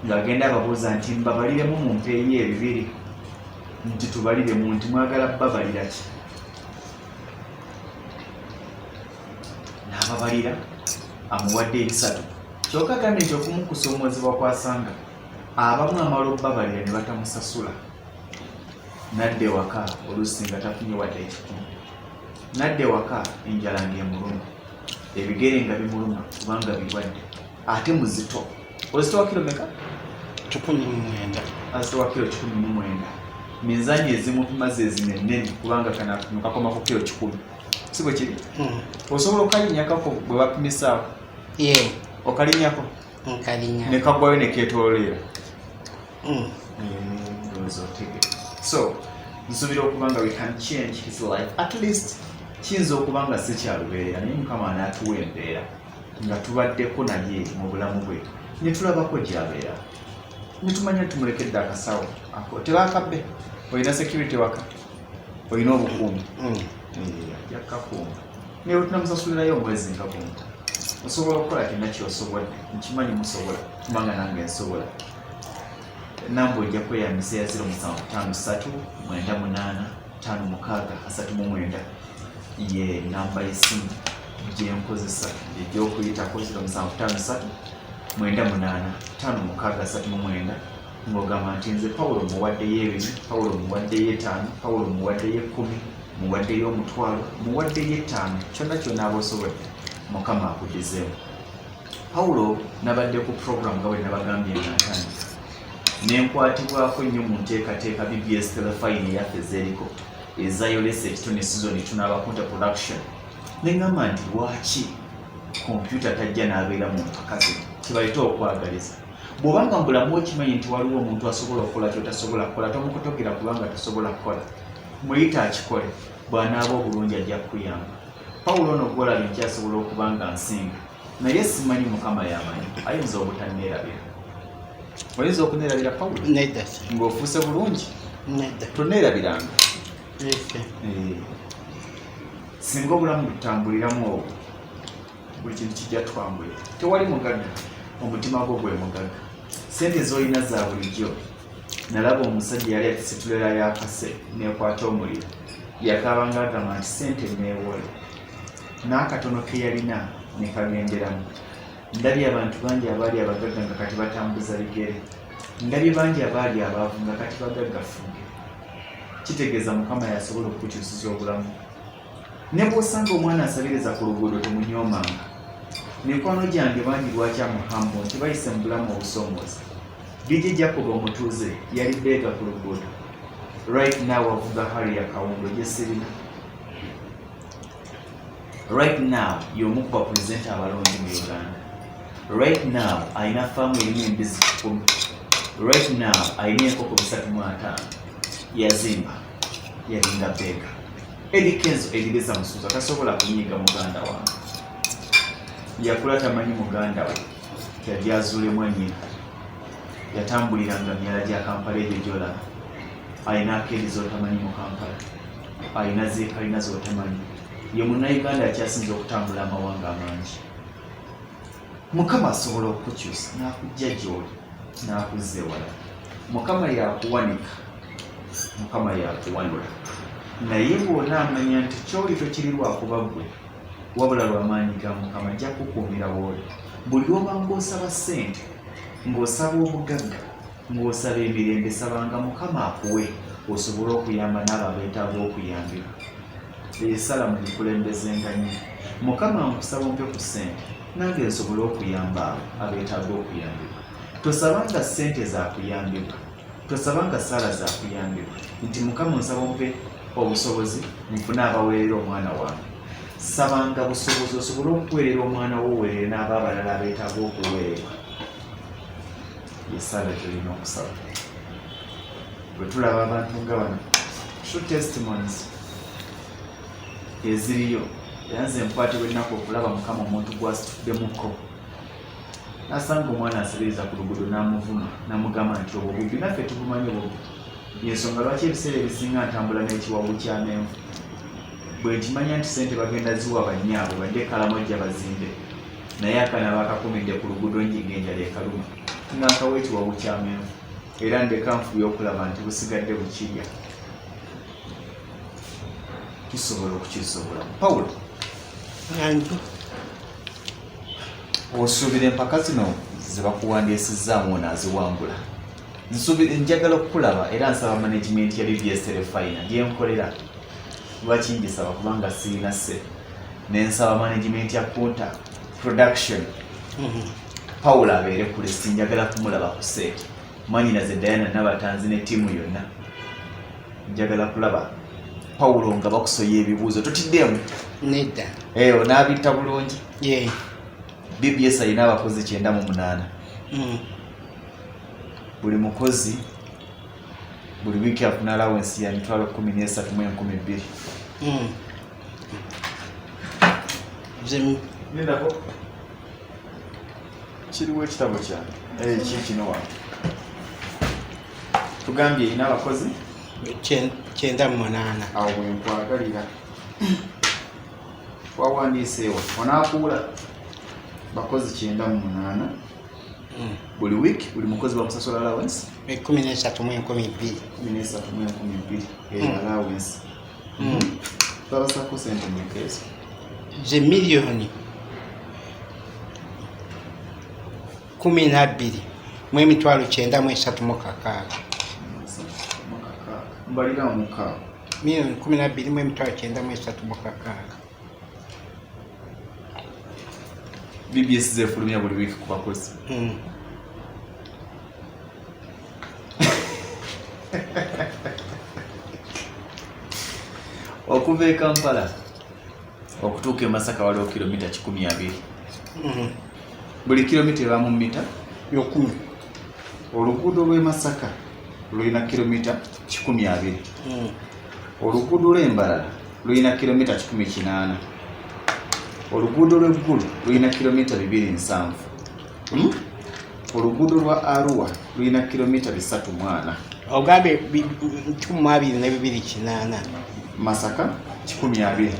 ng'agenda ababuuza nti mbabaliremu mu mpeeyi ebibiri nti tubaliremu nti mwagala babalira ki n'ababalira amuwadde 3 kyokka agambye nti okumukusoomozebwa kwasanga abamu amala obbabalira ne batamusasula nadde waka oluusi nga tafunye wadde ekikumi nadde waka enjala ng'emuluma ebigere nga bimuluma kubanga birwadde ate muzito ozito wa kilo meka 19 azito wa kilo 19 minzani ezimu tumaze ezinene kubanga kana kakoma ku kilo 10 sibo kiri osobola okalinyako bwe bapimisaako okalinyako nkalinya ne kagwayo ne ketolera so nsuubira okubanga we can change his life at least kiyinza okubanga si kyalubeerera naye mukama anaatuwa embeera nga tubaddeko naye mu bulamu bwe ne tulabako gy'abeera ne tumanya tumulekedde akasawo tebakabbe olina security waka olina obukuumi yakkakuuma naye tunamusasulirayo omwezi nga gumu osobola okukola kyonna kyosobodde nkimanyi musobola kubanga nange nsobola namba ojja kweyambisa ya 0753985639 ye namba y'essimu gyenkozesa egy'okuyitako 0753985639 ng'ogamba nti nze Pawulo muwaddeyo 2 Pawulo muwaddeyo 5 Pawulo muwaddeyo 10 muwaddeyo 1,000 muwaddeyo 5 kyonna kyonna aba osobodde mukama akuddizeemu. Pawulo nabadde ku program nga bwe nabagambye ng'atandika nenkwatibwako nnyo mu nteekateeka BBS telefayini yaffe ezeriko ezayolesa ekitone sizoni tunaabakunta production neŋŋamba nti lwaki kompyuta tajja n'abeera mu mpaka ze kibayita okwagaliza bw'obanga mu bulamu okimanyi nti waliwo omuntu asobola okukola kyotasobola kukola tomukutogera kubanga tasobola kukola muyita akikole bw'anaaba obulungi ajja kukuyamba. Pawulo ono gwolabye nkyasobola okuba nga nsinga naye simanyi mukama yamanyi ayinza obutanneerabira. Oyinza okuneerabira Pawulo ng'ofuuse bulungi toneerabiranga singa obulamu butambuliramu obwo buli kintu kijja twambulira tewali mugagga omutima gwo gwe mugagga sente z'olina za bulijjo. Nalaba omusajja yali atisitulera yakase nekwata omuliro yakabanga agamba nti sente neewole n'akatono ke yalina ne kagenderamu. Ndabye abantu bangi abaali abagagga nga kati batambuza bigere, ndabye bangi abaali abaavu nga kati bagaggafuge. Kitegeeza mukama yasobola okukyusiza obulamu. Ne bw'osanga omwana asabiriza ku luguudo temunyoomanga. Mikwano gyange bangi lwaki amuhambo nti bayise mu bulamu obusomoozi. Bigi Jacob omutuuze yali beega ku luguudo. Right now avuga hali ya kawundo gye sirina. Right now y'omu ku bapresenta abalungi mu Uganda. Right now alina faamu erimu embuzi 10. Right now alina enkoko 35 yazimba yalinda beega. Eddie Kenzo Edireza Musuza tasobola kunyiga muganda wange. Yakula tamanyi muganda we yali azuulemu nnyina. Yatambuliranga myala gya Kampala egyo gy'olaba. Alina akeeri z'otamanyi mu Kampala. Alina zeekalina z'otamanyi. Ye munnayuganda akyasinza okutambula amawanga amangi. Mukama asobola okukukyusa n'akujja gy'oli n'akuzza ewala. Mukama yakuwanika, Mukama yakuwanula. Naye bw'onaamanya nti ky'oli tokiri lwakuba ggwe wabula lw'amaanyi ga Mukama ajja kukuumira w'oli. Buli lw'oba ng'osaba ssente, ng'osaba obugagga, ng'osaba emirembe, sabanga Mukama akuwe osobole okuyamba n'abo abeetaaga okuyambibwa. Esala mu nkulembezenga nnyo. Mukama nkusaba ompe ku ssente nange nsobole okuyamba abo abeetaaga okuyambibwa. Tosabanga ssente zaakuyambibwa, tosabanga ssaala zaakuyambibwa nti Mukama nsaba ompe obusobozi nfune abaweerera omwana wange. Sabanga busobozi osobole okuweerera omwana wo oweerere n'abo abalala abeetaaga okuweererwa. Yesala gy'olina okusaba. Bwe tulaba abantu nga bano true testimonies eziriyo era nze nkwatibwa ennaku okulaba Mukama omuntu gw'asituddemuko n'asanga omwana asabiriza ku luguudo n'amuvuma n'amugamba nti obwo bubbi naffe tubumanyi obubbi. Yensonga lwaki ebiseera ebisinga ntambula n'ekiwawu ky'amenvu. Bwe nkimanya nti ssente bagenda ziwa bannyaabwe badde Kalamojja bazimbe naye akana bakakumidde ku luguudo njiga enjala ekaluma ng'akawa ekiwawu ky'amenvu era ndeka nfuye okulaba nti busigadde bukirya. Tusobola okukyusa obulamu. Pawulo osuubira empaka zino ze bakuwandiisizaamu onaaziwangula. Njagala okukulaba era nsaba management ya BBS telefayina gyenkolera lwaki ngisaba kubanga sirina sse nensaba management ya Kunta production Pawulo abeere kule sinjagala kumulaba ku seeti mwanyina ze Diana n'abatanzi ne ttiimu yonna njagala kulaba Paulo nga bakusoya ebibuuzo totiddemu nedda onaabita bulungi ye BBS alina abakozi 98 buli mukozi buli wiiki afuna allowance ya mitwalo 13 mu 12 Nendako kiriwo ekitabo kyange kino wano tugambye ina abakozi 98 awo bwenkwagalira wawandiiseewo onaakuula bakozi 98 buli wiiki buli mukozi bamusasula allowance 13 mu 12 allowance babasako sente mukeeso ze milioni 12 mu emitwalo 936 mbalira mukaaga milioni 12 mu emitwalo 936 BBS zefulumya buli wiiki ku bakozi okuva e Kampala okutuuka e Masaka waliwo kilomita 12 buli kilomita eba mu mita 10 oluguudo lw'e Masaka lulina kilomita 12 oluguudo lw'Embalala lulina kilomita 18 oluguudo lw'eggulu lulina kilomita 270 oluguudo lwa Arua lulina kilomita 340 ogambe 12,208 Masaka 12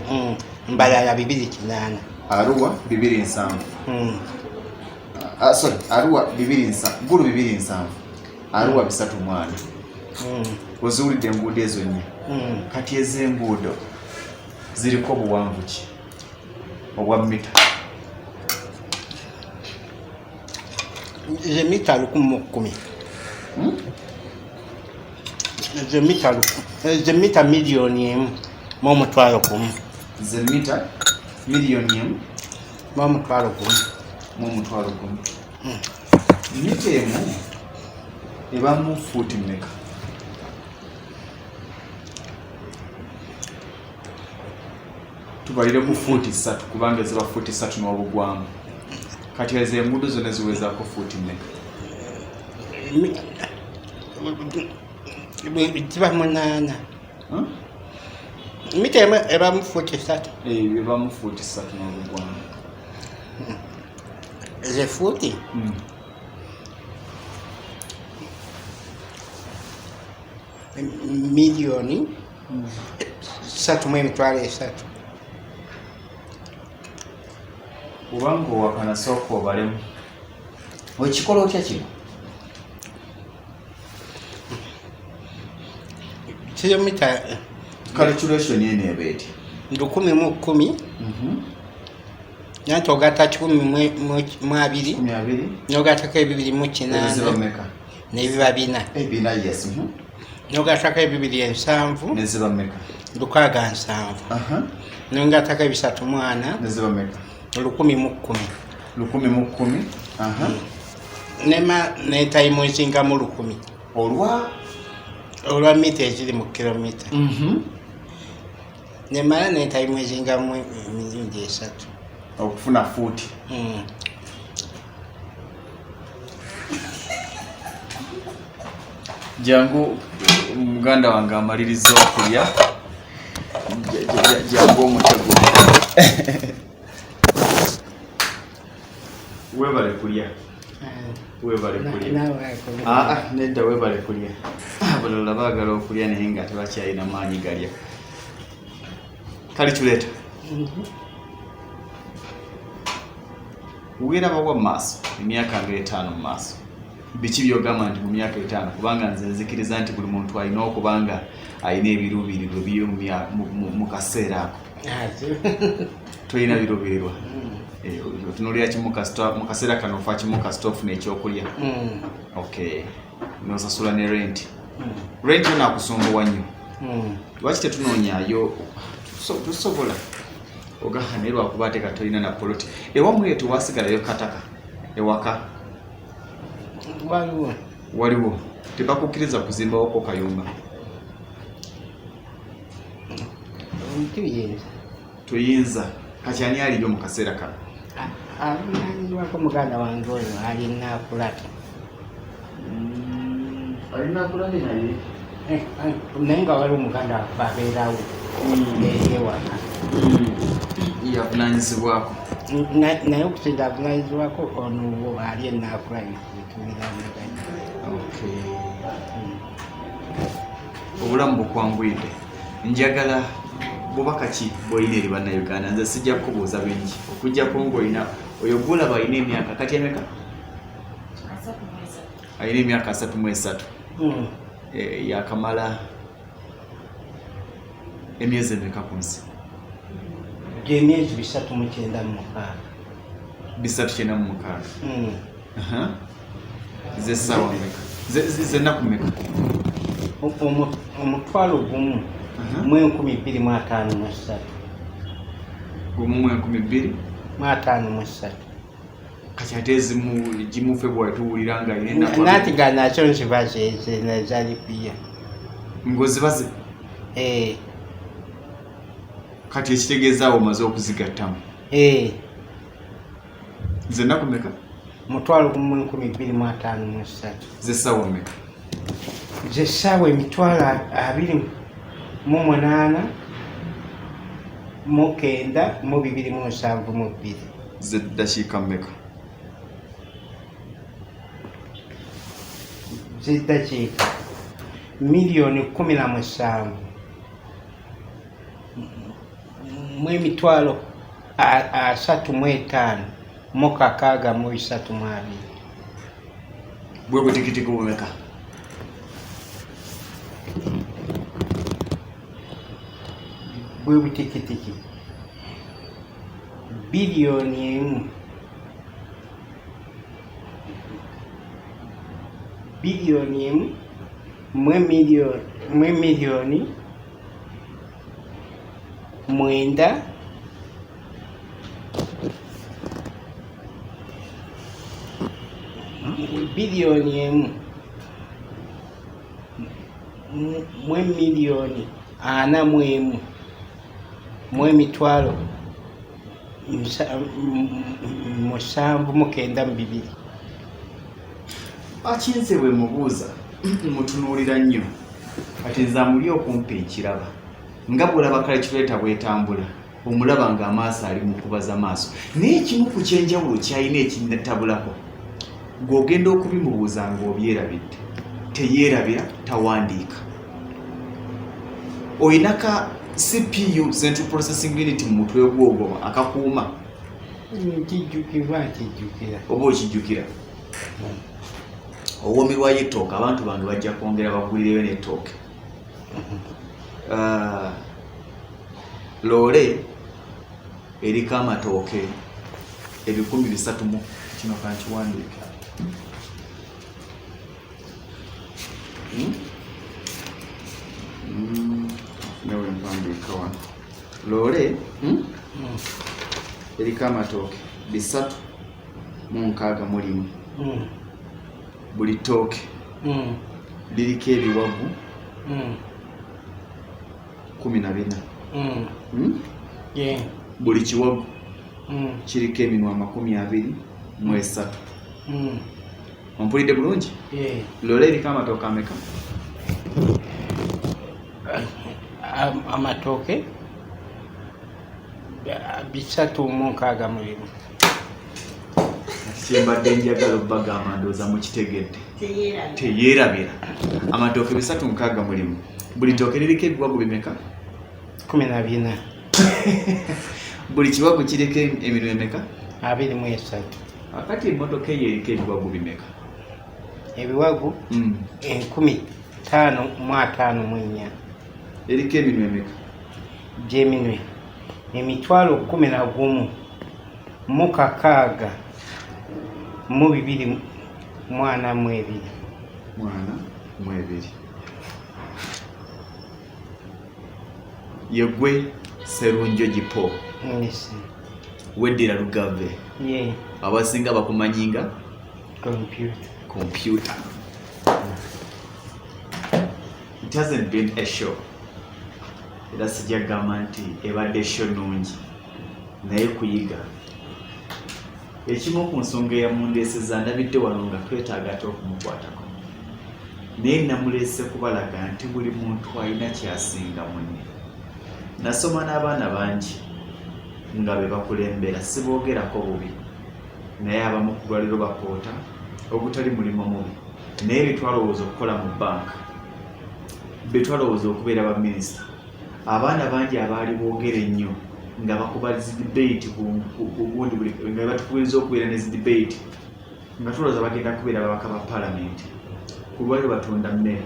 Mbalala 208 Arua 270 sorry Arua 270 ggulu 270 Arua 340 oziwulidde enguudo ezo nnyo kati ez'enguudo ziriko obuwanvu ki obwa mita ze mita 10,000 ze mita milioni 1 mu mutwalo 10 ze mita milioni 1 mu mutwalo 10 mu mutwalo 10 mita emu eba mu fuuti mmeka tubalire ku fuuti 3 kubanga ziba fuuti 3 n'obugwamu kati ezo enguudo zonna ziwezaako fuuti mmeka ziba 8 mita emu eba mu fuuti 3 eba mu fuuti 3 n'obugwamu ze fuuti milioni 3,3 kubanga owakana sooka obalemu okikola otya kino kilomita calculation eno eba eti 10,010 nanti ogatta 10,2 n'ogattako 2,8 meka nebiba 4 ebina yes n'ogattako 2,7 neziba meka 67 n'ogattako 3,4 neziba meka 10,10 nema netayimuzinga mu 10 olwa mita eziri mu kilomita nemala netayimuzinga mu emirundi 3 okufuna fuuti jangu muganda wange amaliriza okulya jangu omutego webale kulya nedda webale kulya abalala baagala okulya naye nga tebakyalina maanyi galya kale tuleeta weerabawa mu maaso emyaka nga 5 mu maaso biki byogamba nti mu myaka 5 kubanga nze nzikiriza nti buli muntu alina okubanga alina ebiruubirirwa biri mu kaseera ako tolina biruubirirwa otunuulira kimu mu kaseera kano ofa kimu kasitoofu n'ekyokulya okay nosasula ne renti yo naakusumbuwa nnyo lwaki tetunoonyaayo tusobola ogaha naye lwakuba ate katolina na poloti ewammwe tewasigalayo kataka ewaka waliwo tebakukkiriza kuzimbawoko kayumba tuyinza kati ani aliyo mu kaseera kano avunaanyizibwako muganda wange oyo alina akulata alina akulate naye naye nga waliwo muganda abeerawo eyewaka yavunaanyizibwako naye okusinga avunaanyizibwako ono ali enaakulani tubiranaganya. Obulamu bukwanguyidde njagala bubaka ki bw'olina eri bannayuganda nze sijja kukubuuza bingi okuggyako ng'olina oyo gwolaba alina emyaka kati emeka alina emyaka 33 yakamala emyezi emeka ku nsi emyezi 396 ze ssaawa meka ze nnaku meka omutwalo gumu mu 2053 gumu 2053 kati ate ezimu gimu February tuwulira nga nati nga nakyo nzibaze nazalipiya ng'ozibaze kati ekitegeezaawo omaze okuzigattamu ze nnaku meka mutwalo gumu 2053 ze ssaawa meka ze ssaawa emitwalo 28 mu 9 mu 272 ze ddakiika meka z'eddakiika 17,000,000 mu emitwalo 35 mu 632 bwe butikitiki bumeka bwe butikitiki biliyoni emu mu miliyoni 9 biliyoni emu mu miliyoni 41 mu emitwalo 792 akinze bwe mubuuza mutunuulira nnyo kati nze amuli okumpa ekiraba nga bw'olaba kale kireeta bwetambula omulaba ng'amaaso ali mu kubaza maaso naye ekimu ku kyenjawulo kyalina ekinnetabulako ng'ogenda okubimubuuza ng'obyerabidde teyeerabira tawandiika oyina ka CPU Central Processing Unit mu mutwe gw'ogwo akakuuma kijjukira oba okijjukira owoomerwayo ettooke abantu bange bajja kwongera bagulireyo n'ettooke loole eriko amatooke 300 mu kino kankiwandiika newe mpandiika wano loole eriko amatooke 361 buli ttooke liriko ebiwagu 14 buli kiwagu kiriko eminwa 23 ompulidde bulungi loole eriko amatooke ameka amatooke 361 kyembadde njagala obbagamba ndooza mukitegedde teyeerabira amatooke 361 buli tooke liriko ebiwagu bimeka 14 buli kiwagu kiriko eminwe emeka 23 akati emmotoka eyo eriko ebiwagu bimeka ebiwagu 1554 eriko eminwe emeka gyeminwe emitwalo 11 mu 6 mu 242 yegwe serunjo gipo weddira lugave abasinga bakumanyinga computer. It hasn't been a show era sijja kugamba nti ebadde sho nnungi naye kuyiga ekimu ku nsonga eyamundeeseza ndabidde wano nga twetaaga ate okumukwatako naye namuleese kubalaga nti buli muntu alina kyasinga munne. Nasoma n'abaana bangi nga be bakulembera siboogerako bubi naye abamu ku lwaliro bakoota ogutali mulimu mubi naye betwalowooza okukola mu banka betwalowooza okubeera baminisita. Abaana bangi abaali boogera ennyo nga bakuba zidebate gundi nga batukubiriza okubeera ne zidebate nga tulowooza bagenda kubeera babaka ba palamenti ku lwaliro batunda mmere.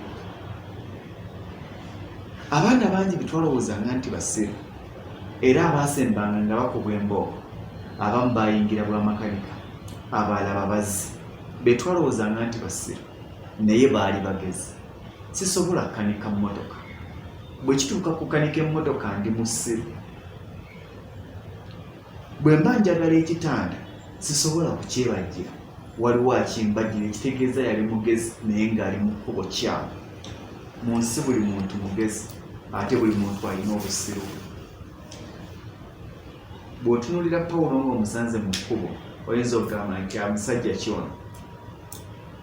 Abaana bangi betwalowoozanga nti basiru era abaasembanga nga bakubwa embooko abamu bayingira bwa makanika abalala babazzi betwalowoozanga nti basiru naye baali bagezi. Sisobola kukanika mmotoka, bwe kituuka kukanika emmotoka ndi musiru. Bwe mba njagala ekitanda sisobola kukyebajjira, waliwo akimbajjira ekitegeeza yali mugezi naye ng'ali mu kkubo kyamu. Mu nsi buli muntu mugezi ate buli muntu alina obusiru. Bw'otunuulira Pawulo ng'omusanze mu kkubo oyinza okugamba nti omusajja kyono,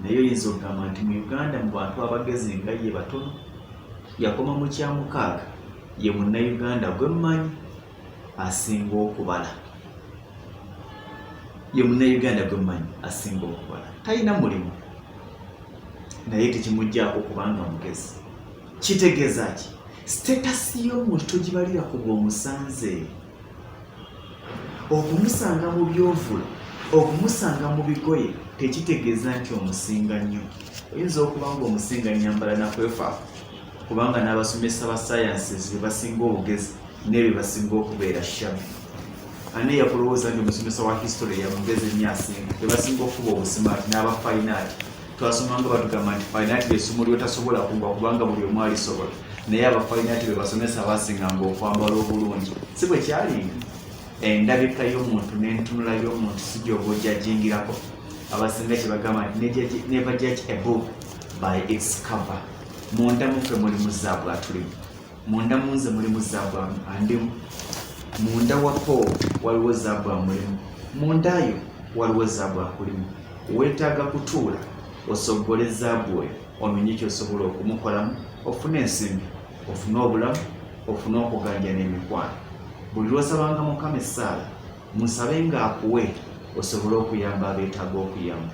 naye oyinza okugamba nti mu Uganda mu bantu abagezi nga ye batono. Yakoma mu kyamukaaga, ye munnayuganda gwe mmanyi asinga okubala. Ye munnayuganda gwe mmanyi asinga okubala. Talina mulimu naye tekimuggyako kubanga mugezi. Kitegeeza ki? Sitatasi y'omuntu togibalira ku bw'omusanze. Okumusanga mu byovulo, okumusanga mu bigoye tekitegeeza nti omusinga nnyo. Oyinza okuba ng'omusinga nnyambala nakwefaafa kubanga n'abasomesa ba sciences be basinga obugezi n'ebyo basinga okubeera shabbi. Ani yakulowooza nti omusomesa wa history ya mugezi nnyo asinga? Tebasinga okuba obusimaati n'aba fayinaati. Twasomanga batugamba nti fayinaati ly'essomo lyotasobola kugwa kubanga buli omu alisobola, naye abafayinaati be basomesa basinganga okwambala obulungi. Si bwe kyalinga endabika y'omuntu n'entunula y'omuntu si gy'oba ojjajingirako. Abasinga kye bagamba nti never judge a book by its cover. Munda muffe mulimu zaabu atulimu, munda munze mulimu zaabu andimu, munda wa Paul waliwo zaabu amulimu, mundayo waliwo zaabu akulimu. Weetaaga kutuula osogole zaabu eyo omenye ky'osobola okumukolamu, ofune ensimbi, ofune obulamu, ofune okuganja n'emikwano. Buli lw'osabanga Mukama essaala musabe ng'akuwe osobole okuyamba abeetaaga okuyamba.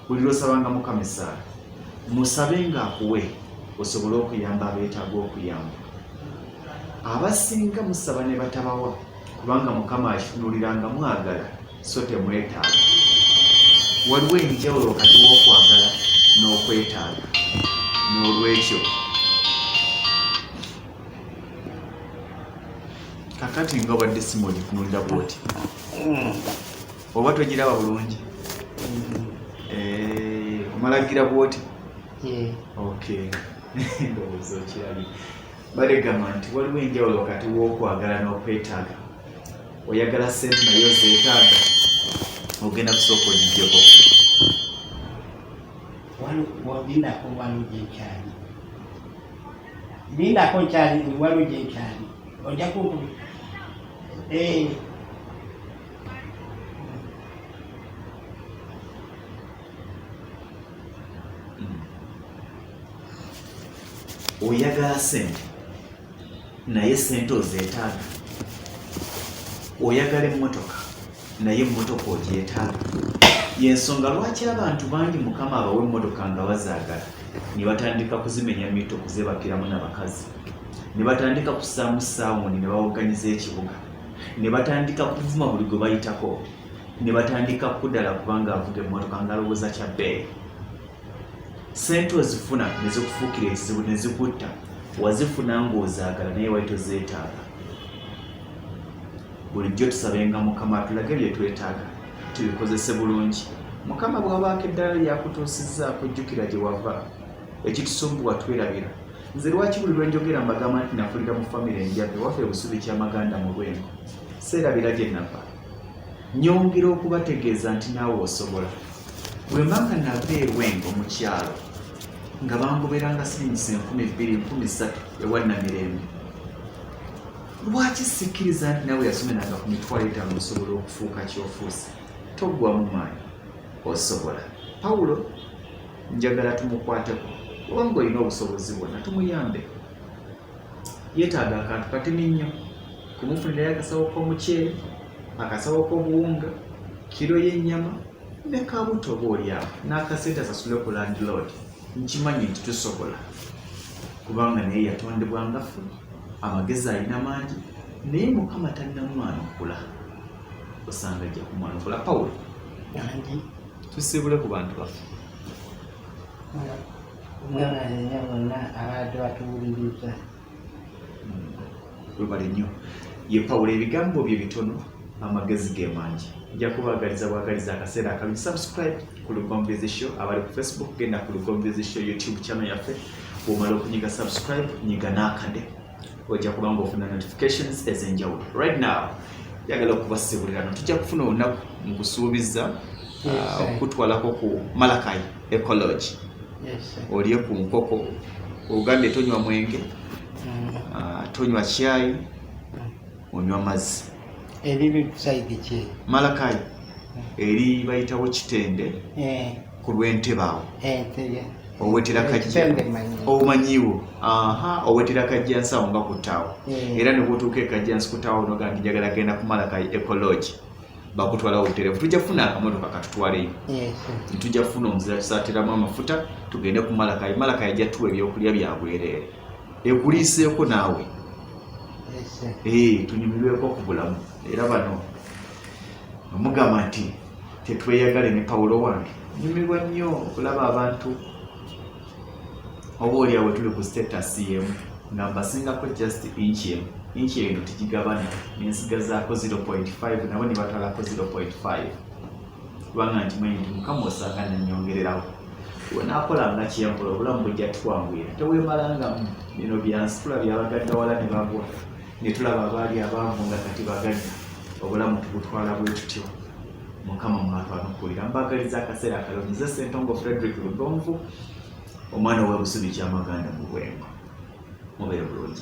Buli lw'osabanga Mukama essaala musabe ng'akuwe osobole okuyamba abeetaaga okuyamba. Abasinga musaba ne batabawa kubanga Mukama akitunuliranga mwagala so temwetaaga. Waliwo enjawulo wakati w'okwagala n'okwetaaga. N'olwekyo kakati nga obadde simu ogitunulira bw'oti oba togiraba bulungi? Omalagira bw'oti? Okay. Ndowooza okirabye. Balegamba nti waliwo enjawulo wakati w'okwagala n'okwetaaga. Oyagala ssente naye ozeetaaga, ogenda kusooka ogiggyeko. Lindako waliwo gyenkyali. Lindako nkyali waliwo gyenkyali. Ojja kumpi. Oyagala ssente naye ssente ozeetaaga. Oyagala emmotoka naye emmotoka ogyetaaga. Y'ensonga lwaki abantu bangi Mukama abawa emmotoka nga bazaagala ne batandika kuzimenya mito kuzebakiramu n'abakazi, ne batandika kussaamu saawuni ne bawoganyiza ekibuga, ne batandika kuvuma buli gwe bayitako, ne batandika kuddala kubanga avuga emmotoka ng'alowooza kya bbeeyi. Ssente ozifuna ne zikufuukira ekizibu ne zikutta, wazifuna ng'ozaagala naye wali tozeetaaga. Bulijjo tusabenga Mukama atulage bye twetaaga tubikozese bulungi. Mukama bw'abaako eddala lyakutuusizzaako jjukira gye wava, ekitusumbuwa twerabira. Nze lwaki buli lwe njogera mbagamba nti nafulira mu famire enjabbe waffe ebusubi ky'amaganda mu Lwengo seerabira gye nava. Nyongera okubategeeza nti naawe osobola. Bwe mba nga nava e Lwengo mu kyalo nga bangoberanga siringisa 2000 13 ewanna mirembe. Lwaki sikkiriza nti nawe yasomeranga ku mitwalo 5 osobola okufuuka kyofuuse? Toggwamu maanyi, osobola. Pawulo njagala tumukwateko kubanga olina obusobozi bwonna tumuyambe. Yeetaaga akantu katini nnyo kumufunirayo akasawo k'omuceere, akasawo k'obuwunga, kiro y'ennyama ne kabuto oba oliawo n'akasente asasule ku landlord. Nkimanyi nti tusobola kubanga naye yatondebwa nga ffe, amagezi alina mangi, naye Mukama tannamwanukula. Osanga ajja kumwanukula. Pawulo tusiibule ku bantu baffe. Omwana yenna bonna abantu batuwuliriza. Webale nnyo. Ye Pawulo, ebigambo bye bitono, amagezi ge mangi. Nja kubaagaliza bwagaliza akaseera akabi. Subscribe ku Lugombezi Show. Abali ku Facebook genda ku Lugombezi Show YouTube channel yaffe. Bw'omala okunyiga subscribe, nyiga n'akade. Ojja kuba ng'ofuna notifications ez'enjawulo. Right now, njagala okubasibulirano. Tujja kufuna olunaku nkusuubiza okutwalako ku Malakai Ecology. Olye ku nkoko. Ogambye tonywa mwenge, tonywa chai, onywa mazzi. Eri side ki? Malakai eri bayitawo kitende ku lw'entebe awo. Owetera kajja omanyiwo. Owetera kajja nsawo nga kutaawo. Era ne bw'otuuka ekajjansi kutaawo n'ogamba njagala genda ku Malakai Ecology, bakutwala obutereevu. Tujja kufuna akamotoka katutwaleyo. Tujja kufuna omuzira tusaatiramu amafuta tugende ku Malakai. Malakai ajja tuwa ebyokulya bya bwereere. Ekuliiseeko naawe. Tunyumirweko ku bulamu. Era bano omugamba nti tetweyagale ne Pawulo wange. Nyumirwa nnyo okulaba abantu oba oliawo tuli ku status yemu nga mbasingako just inch emu. Inch eno tugigabana n'ensigazaako 0.5 nabo ne batwalako 0.5 kubanga nkimanyi nti Mukama osanga nanyongererawo. Wenaakolanga kiyampola obulamu bujja tutwangwira. Teweemalanga bino byansitula byabagadda wala ne bagwa. Ne tulaba abaali abaavu nga kati bagadda. Obulamu tubutwala bwe tutyo. Mukama mwatwanukulira. Mbagaliza akaseera akalungi. Nze Ssentongo Frederick Lugonvu, omwana ow'Ebusubi ky'Amaganda mu Bwengo. Mubeere bulungi.